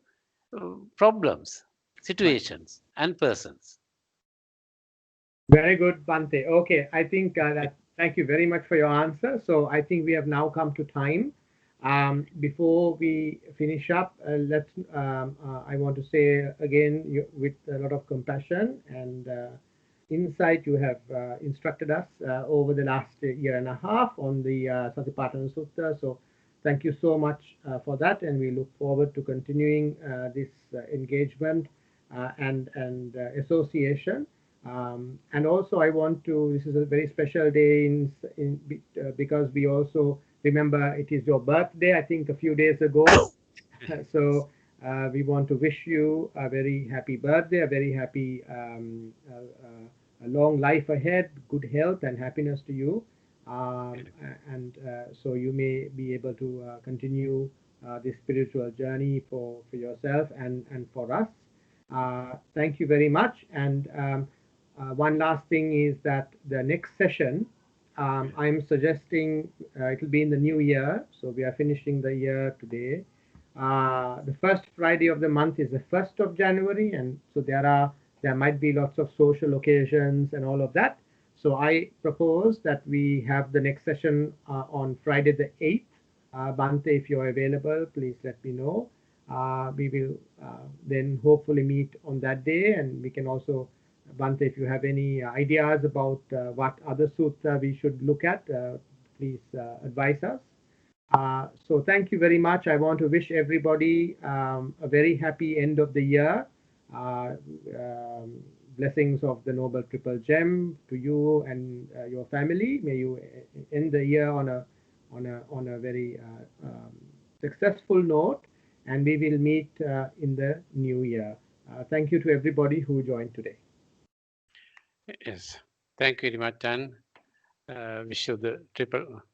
problems, situations, and persons. Very good, Bante. Okay, I think thank you very much for your answer. So I think we have now come to time. Before we finish up, I want to say again, with a lot of compassion and insight, you have instructed us over the last year and a half on the Satipatthana Sutta. So thank you so much for that, and we look forward to continuing this engagement and association. And also, I want to. This is a very special day because we also remember it is your birthday. I think a few days ago. So we want to wish you a very happy birthday, a very happy, a long life ahead, good health and happiness to you. And so you may be able to continue this spiritual journey for yourself and for us. Thank you very much. And one last thing is that the next session, I'm suggesting it will be in the new year. So we are finishing the year today. The first Friday of the month is the 1st of January, and so there might be lots of social occasions and all of that. So I propose that we have the next session on Friday the 8th. Bante, if you're available, please let me know. We will then hopefully meet on that day, and we can also, Bante, if you have any ideas about what other sutta we should look at, please advise us. So thank you very much. I want to wish everybody a very happy end of the year. Blessings of the Noble Triple Gem to you and your family. May you end the year on a very successful note, and we will meet in the new year. Thank you to everybody who joined today. Yes, thank you very much, and wish you the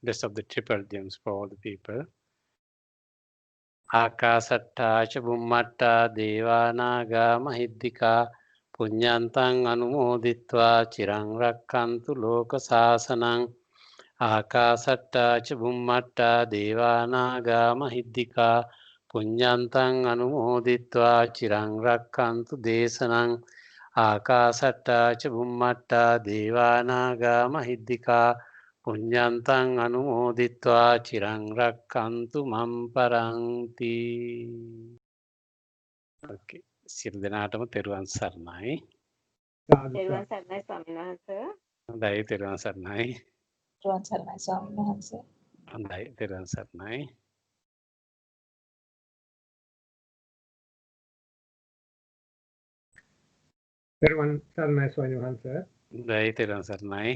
best of the triple gems for all the people. Akasatta cha Bhummatta Devanaga Mahiddika Punyantang Anumoditva Chirang Rakkantu Loka Sasanang. Akasatta cha Bhummatta Devanaga Mahiddika Punyantang Anumoditva Chirang Rakkantu Desanang. Akasatta cha Bhummatta Devanaga Mahiddika Punyantang Anumoditva Chirang Rakkantu Mam Paranti. Okay. සියලු දෙනාටම තෙරුවන් සරණයි. තෙරුවන් සරණයි ස්වාමීන් වහන්සේ. හොඳයි තෙරුවන් සරණයි. තෙරුවන් සරණයි ස්වාමීන් වහන්සේ. හොඳයි තෙරුවන් සරණයි. තෙරුවන් සරණයි ස්වාමීන් වහන්සේ. හොඳයි තෙරුවන් සරණයි.